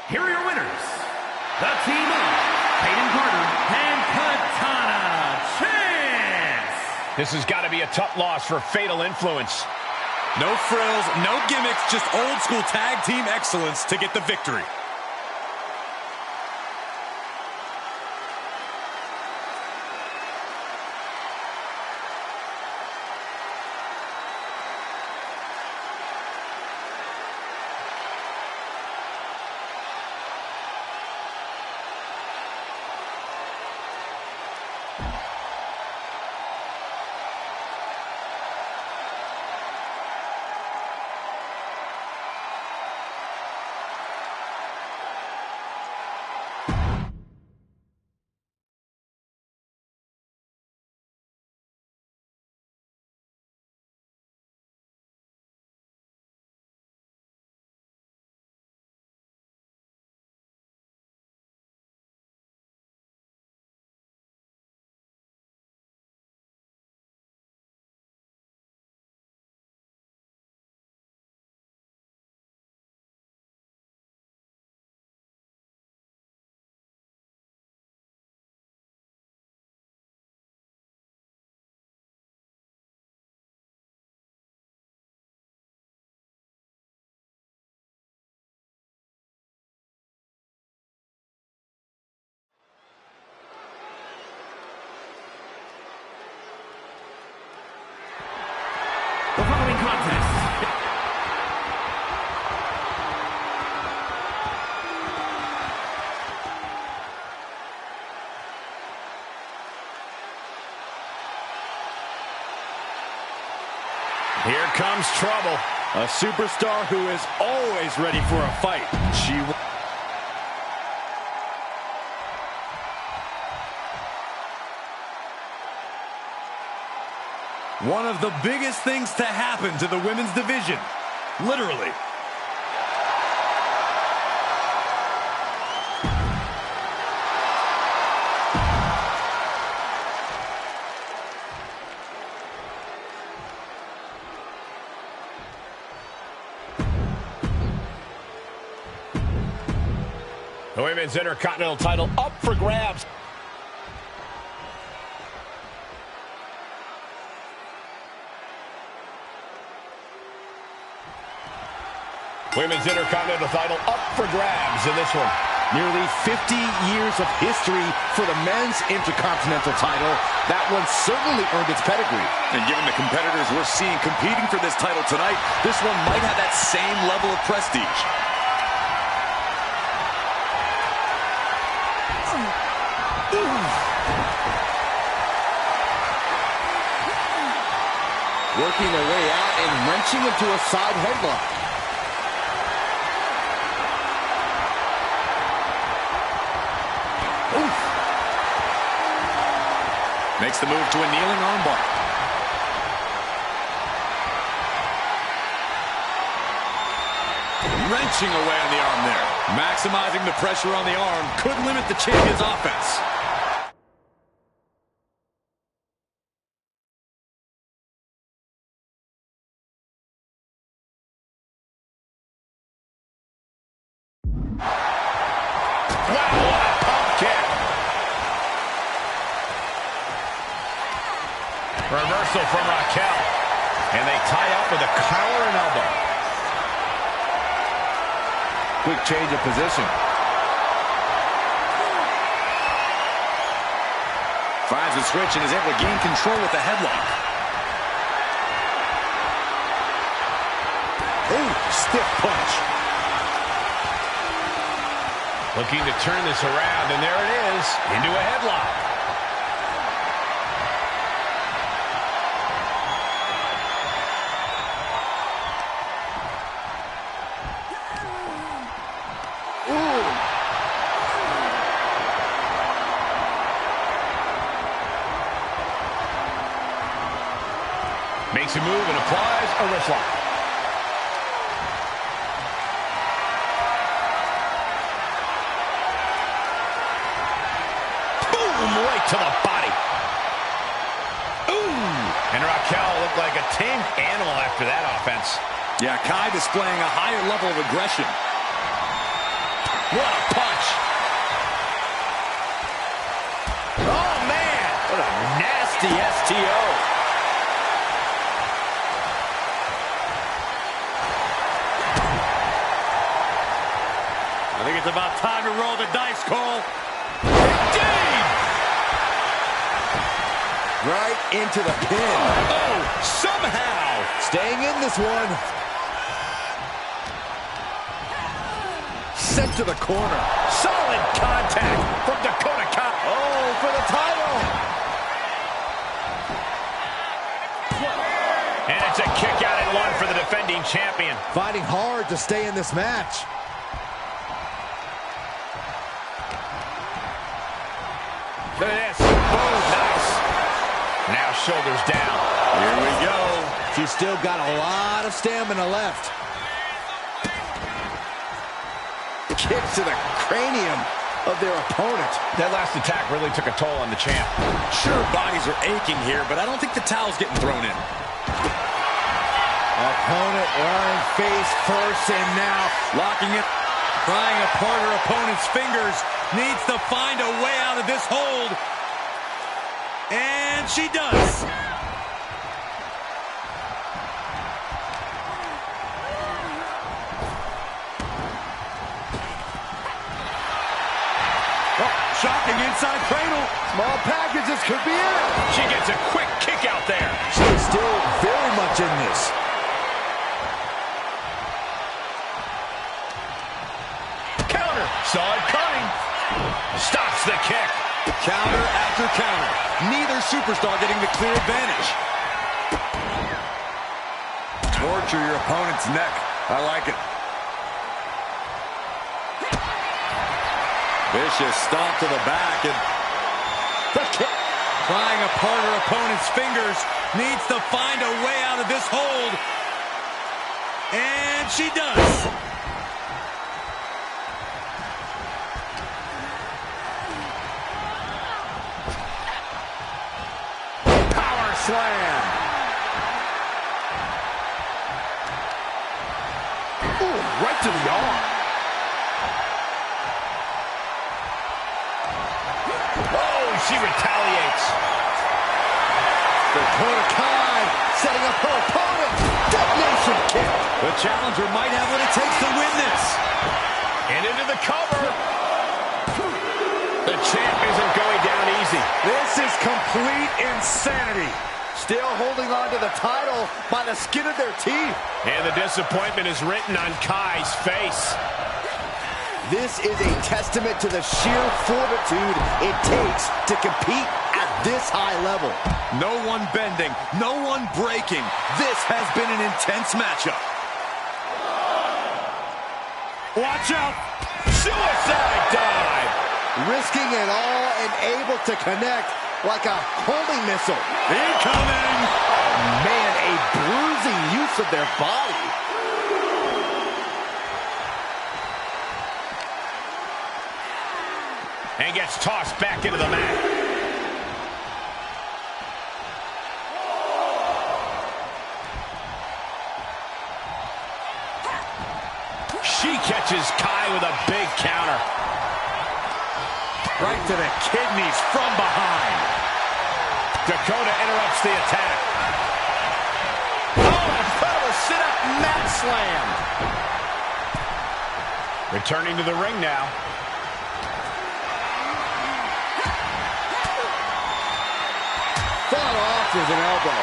Here are your winners, the team of Hayden Carter and Katana Chance. This has got to be a tough loss for Fatal Influence. No frills, no gimmicks, just old school tag team excellence to get the victory. The following contest. Here comes trouble. A superstar who is always ready for a fight. One of the biggest things to happen to the women's division. Literally. The Women's Intercontinental title up for grabs. Women's Intercontinental title up for grabs in this one. Nearly 50 years of history for the men's Intercontinental title. That one certainly earned its pedigree. And given the competitors we're seeing competing for this title tonight, this one might have that same level of prestige. Working their way out and wrenching into a side headlock. Oof. Makes the move to a kneeling armbar. Wrenching away on the arm there. Maximizing the pressure on the arm could limit the champion's offense. Reversal from Raquel. And they tie up with a collar and elbow. Quick change of position. Finds the switch and is able to gain control with the headlock. Ooh, stiff punch. Looking to turn this around, and there it is, into a headlock. Makes a move and applies a wrist lock. Boom, right to the body. Ooh, and Raquel looked like a tamed animal after that offense. Yeah, Kai displaying a higher level of aggression. What a punch. Oh, man. What a nasty STO. I think it's about time to roll the dice, Cole. Indeed! Right into the pin. Oh, somehow. Staying in this one. Sent to the corner. Solid contact from Dakota Kai. Oh, for the title. And it's a kick out at one for the defending champion. Fighting hard to stay in this match. Look at this. Oh, nice. Now shoulders down. Here we go. She's still got a lot of stamina left. Kick to the cranium of their opponent. That last attack really took a toll on the champ. Sure, bodies are aching here, but I don't think the towel's getting thrown in. Opponent lying face first, and now Locking it, prying apart her opponent's fingers. Needs to find a way out of this hold. And she does. Oh, shocking inside cradle. small packages could be it. She gets a quick kick out there. She's still very much in this. Counter. Saw it coming. Stops the kick. Counter after counter. Neither superstar getting the clear advantage. Torture your opponent's neck. I like it. Vicious stomp to the back. And The kick. Prying apart her opponent's fingers, needs to find a way out of this hold. And she does. Power slam. Ooh, right to the arm. Oh, she retaliates. Dakota Kai setting up her opponent. Detonation kick. The challenger might have what it takes to win this. And into the cover. The champ isn't going down easy. This is complete insanity. Still holding on to the title by the skin of their teeth. And the disappointment is written on Kai's face. This is a testament to the sheer fortitude it takes to compete at this high level. No one bending, no one breaking. This has been an intense matchup. Watch out! Suicide dive! Risking it all and able to connect like a homing missile. Incoming! Man, a bruising use of their body. And gets tossed back into the mat. She catches Kai with a big counter. Right to the kidneys from behind. Dakota interrupts the attack. Oh, incredible sit-up mat slam. Returning to the ring now. Fought off with an elbow.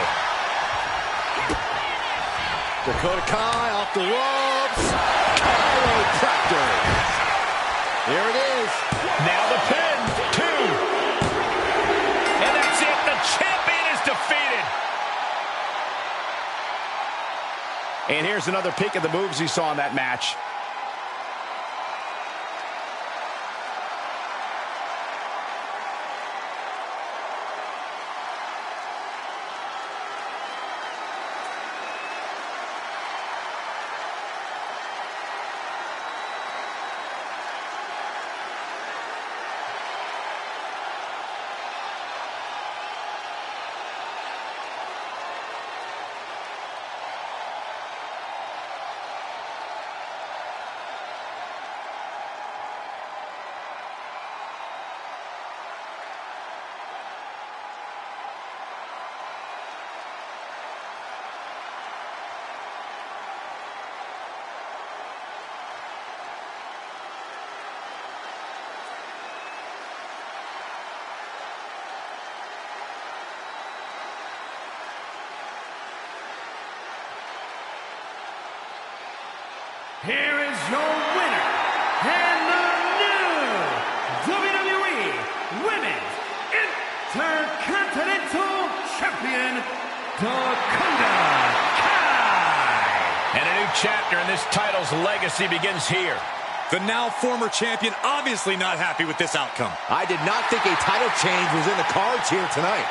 Dakota Kai off the ropes. Chiropractor. There it is. Now the pin. 2. And that's it. The champion is defeated. And here's another peek at the moves he saw in that match. Here is your winner, and the new WWE Women's Intercontinental Champion, Dakota Kai. And a new chapter in this title's legacy begins here. The now former champion obviously not happy with this outcome. I did not think a title change was in the cards here tonight.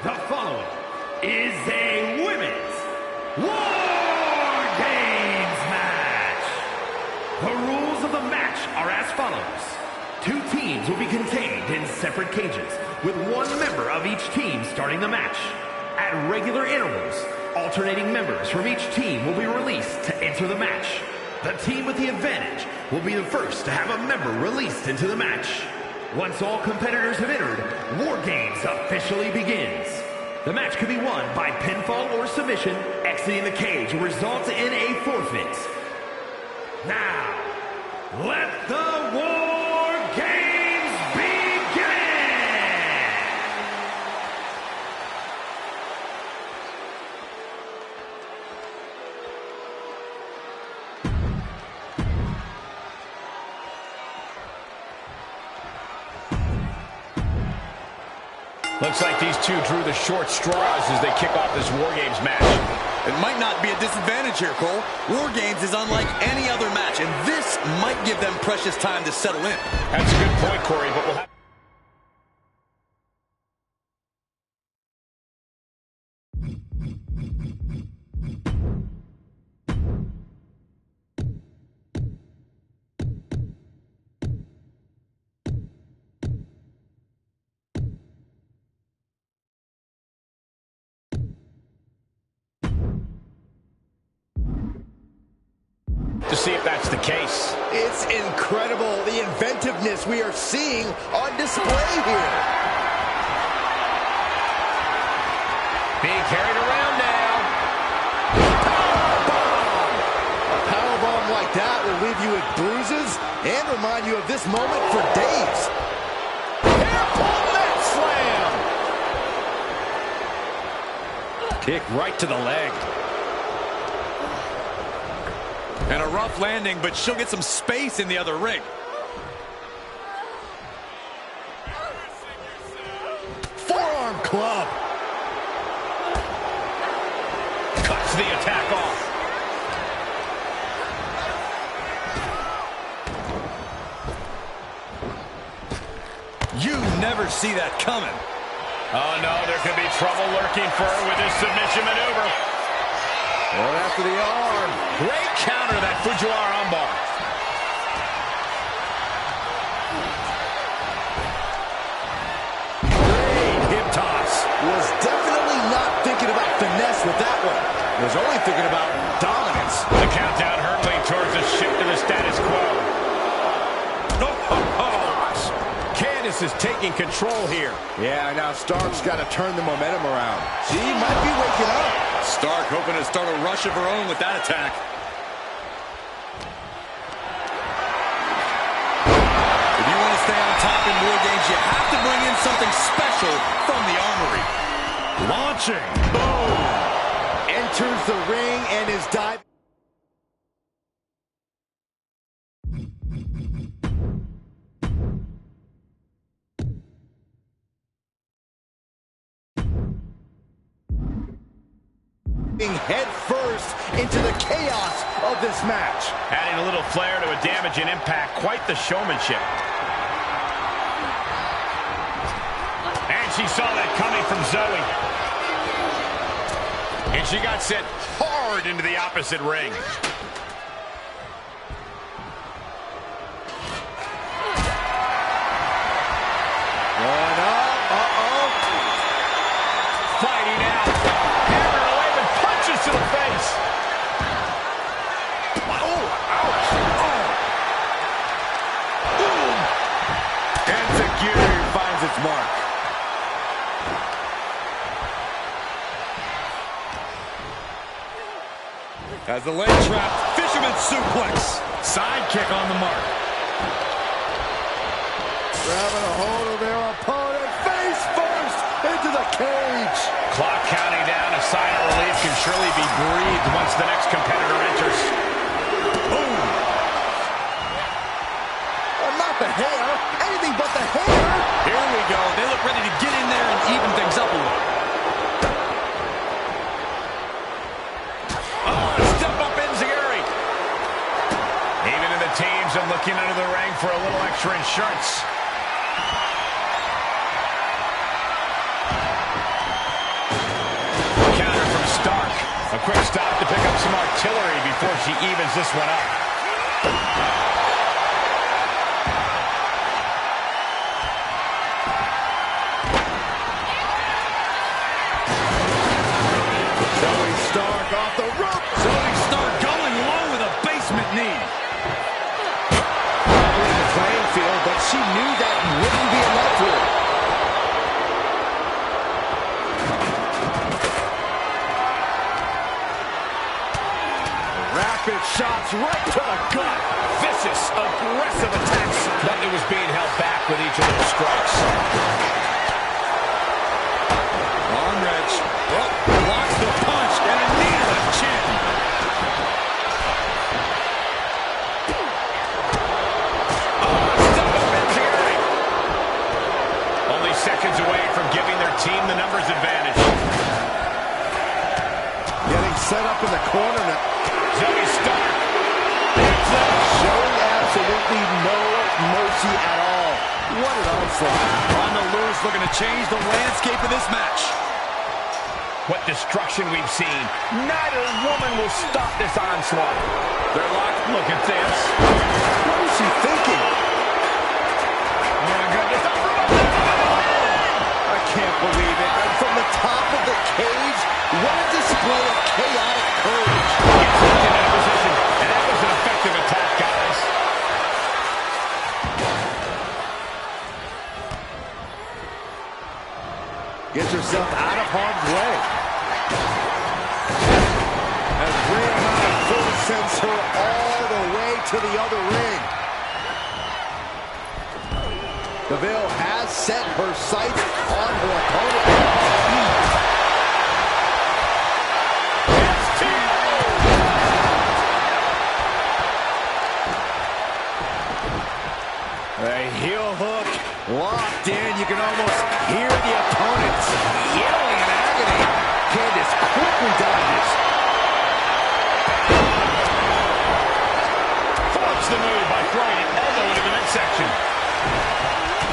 The following is a women's War Games match. teams will be contained in separate cages, with one member of each team starting the match. At regular intervals, alternating members from each team will be released to enter the match. The team with the advantage will be the first to have a member released into the match. Once all competitors have entered, War Games officially begins. The match can be won by pinfall or submission. Exiting the cage will result in a forfeit. Now, let the War Games begin! Looks like these two drew the short straws as they kick off this War Games match. It might not be a disadvantage here, Cole. War Games is unlike any other match, and this might give them precious time to settle in. That's a good point, Corey, but we'll have... to see if that's the case. It's incredible, the inventiveness we are seeing on display here. Being carried around now. Powerbomb! A powerbomb like that will leave you with bruises and remind you of this moment for days. Hairpole net slam! Kick right to the leg. And a rough landing, but she'll get some space in the other ring. Forearm club. Cuts the attack off. You never see that coming. Oh, no, there could be trouble lurking for her with this submission maneuver. Going after the arm. Great counter, that Fujiwara armbar. Great hip toss. Was definitely not thinking about finesse with that one. Was only thinking about dominance. The countdown hurtling towards a shift to the status quo. Candice is taking control here. Yeah, now Stark's got to turn the momentum around. She might be waking up. Stark hoping to start a rush of her own with that attack. If you want to stay on top in War Games, you have to bring in something special from the armory. Launching. Boom. Enters the ring and is diving. Head first into the chaos of this match. Adding a little flair to a damage and impact. Quite the showmanship. And she saw that coming from Zoe. And she got sent hard into the opposite ring. Going up. Fighting out. Hammering away with punches to the face. Oh, ouch. Oh. Boom. And Zagiri finds its mark. As the leg trap, fisherman suplex. Side kick on the mark. Grabbing a hold of their opponent face first into the cage. Clock counting down. A sigh of relief can surely be breathed once the next competitor enters. Boom. Not the hair. Anything but the hair. Here we go. They look ready to get in there and even things up a little. And looking under the ring for a little extra insurance. Counter from Stark. A quick stop to pick up some artillery before she evens this one up. off the rope. Zoe Stark going low with a basement knee. Leveling the playing field, but she knew that wouldn't be enough for her. Rapid shots right to the gut. Vicious, aggressive attacks. Nothing was being held back with each of those strikes. Arm wrench. Oh, blocks the punch and a knee to the chin. Only seconds away from giving their team the numbers advantage. Getting set up in the corner now. Zoe Stark. Showing absolutely no mercy at all. What an onslaught. Ronda Lewis looking to change the landscape of this match. What destruction we've seen. Neither woman will stop this onslaught. They're locked. Look at this. What is she thinking? Oh my goodness. I can't believe it. And from the top of the cage, what a display of chaotic courage. Gets into that position, and that was an effective attack, guys. Gets herself out of harm's way. As Rhea Ripley sends her all the way to the other ring. Deville has set her sights on her opponent. A heel hook locked in. You can almost hear the opponents yelling in agony. Candice quickly dodges. Forks the move by throwing an elbow into the midsection.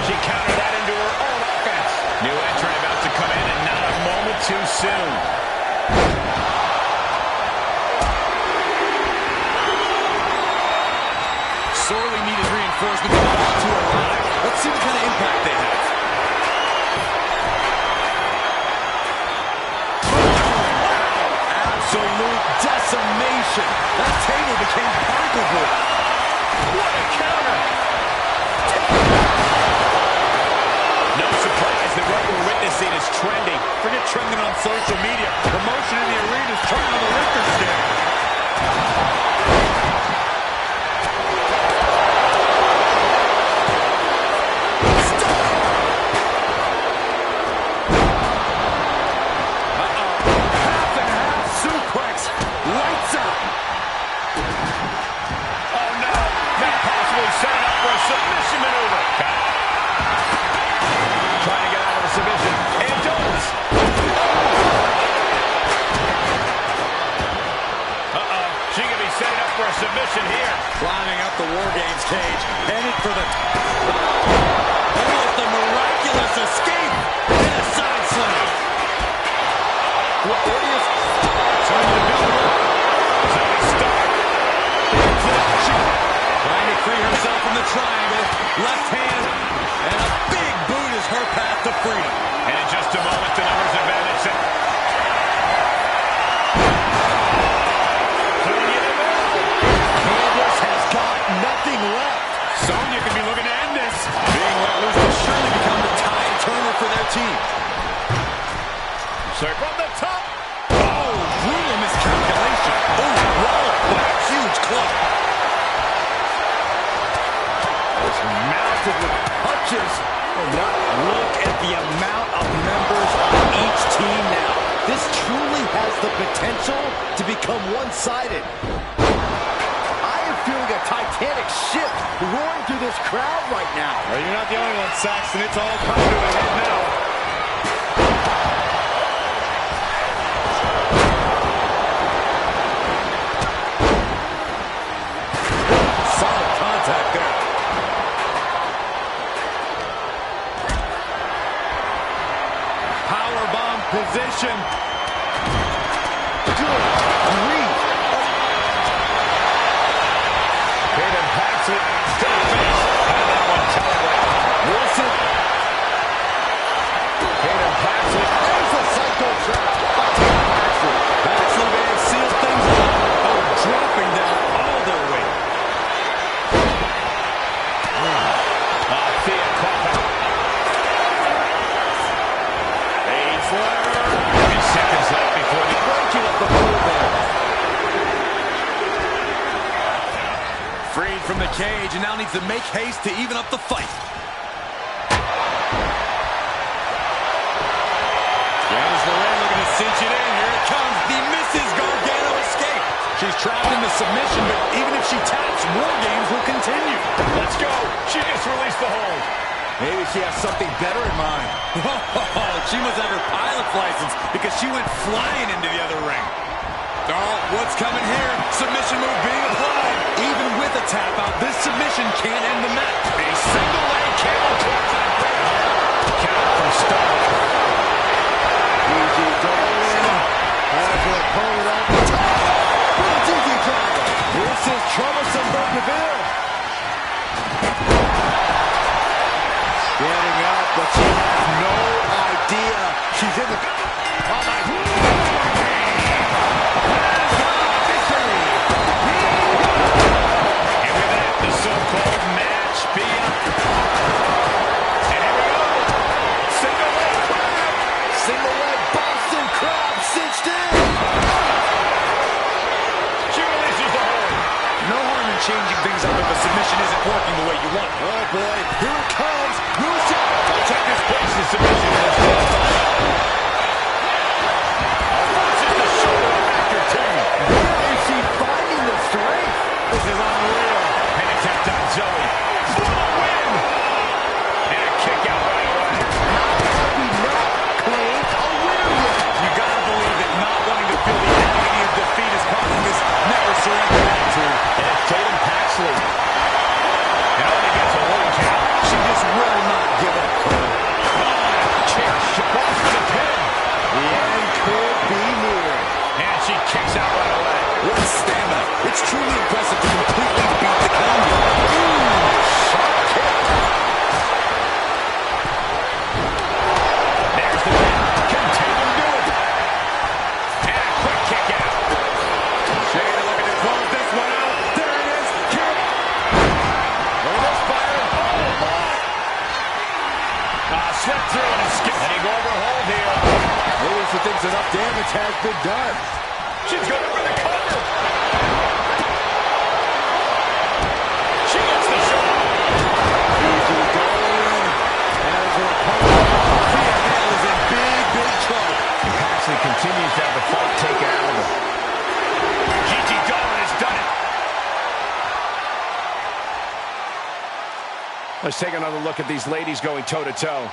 She countered that into her own offense. New entrant about to come in, and not a moment too soon. Sorely needed reinforcement to fall to arrive. Let's see what kind of impact they have. Absolute decimation. That table became particle board. What a counter! No surprise that what we're witnessing is trending. Forget trending on social media. The motion in the arena is turning on the Richter scale. Submission maneuver. Trying to get out of the submission. And does. She could be setting up for a submission here. Climbing up the War Games cage. Headed for the... Oh, with the miraculous escape. And a side slam. What is... Trying to build up. Zoe Stark. Trying to free herself from the triangle. Left hand. And a big boot is her path to freedom. And in just a moment, the numbers advantage. Candice has got nothing left. Sonya could be looking to end this. Being let loose will surely become the tide turner for their team. So from the top. Oh, brutal miscalculation. Oh, roll by a huge club. Mounted with punches. Look at the amount of members on each team now. This truly has the potential to become one-sided. I am feeling a titanic ship roaring through this crowd right now. Well, you're not the only one, Saxton. It's all coming to a head now. Solid contact there. Powerbomb position. Good grief. Tatum packs it to the face. Had that one telegraphed. Wilson. Tatum packs it. There's a psycho trap. Paxley. Paxley may have seen 30 seconds left before the Breaking up the move there. Freed from the cage and now needs to make haste to even up the fight. There's the ring looking to cinch it in. Here it comes. The Mrs. Gargano escape. She's trapped in the submission, but even if she taps, War Games will continue. Let's go. She just released the hold. Maybe she has something better in mind. She must have her pilot's license because she went flying into the other ring. Oh, what's coming here? Submission move being applied. Even with a tap out, this submission can't end the match. A single leg camel clutch to the ground. Count from start. Easy going. Has her opponent on the top. Easy driver. This is troublesome for Deville. Getting up, but she has no idea. She's in the... Oh, my... And with that, the so-called match be up. And here we go. Single leg crab. Single leg Boston crab cinched in. She releases the hold. No harm in changing things up if a submission isn't working the way you want. Oh, boy. Here it comes. Check this place. The submission has been done. Forces the shoulder after two. Where is she finding the strength? This is unreal. An attempt on Zoe. For the win. And a kick out right away. Have we not claimed a winner yet? You gotta believe that not wanting to feel the agony of defeat is causing this never surrender attitude. And it's Tatum Paxley. And only gets a one count. She just will not give up. Chair across to the pin. The end could be near. And she kicks out right away. What stamina. It's truly impressive to completely beat the counter. Shot kick. There's the pin. Can Tatum do it? And a quick kick out. Shayna looking to close this one out. There it is. Kick. Look at this fire. Oh, my. Slip through and skip. Heading over hold here. Maybe she thinks enough damage has been done. She's going for the cover. She gets the shot. Easy going. As her opponent. That was in big, big trouble. Paxley continues to have the fight taken out of her. Gigi Dolan has done it. Let's take another look at these ladies going toe-to-toe.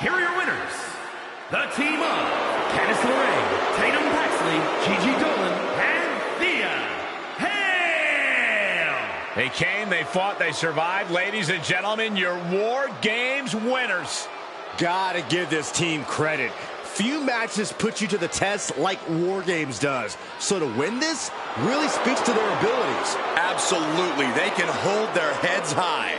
Here are your winners. The team of Candice LeRae, Tatum Paxley, Gigi Dolan, and Thea Hale. They came, they fought, they survived. Ladies and gentlemen, your War Games winners. Gotta give this team credit. Few matches put you to the test like War Games does. So to win this really speaks to their abilities. Absolutely. They can hold their heads high.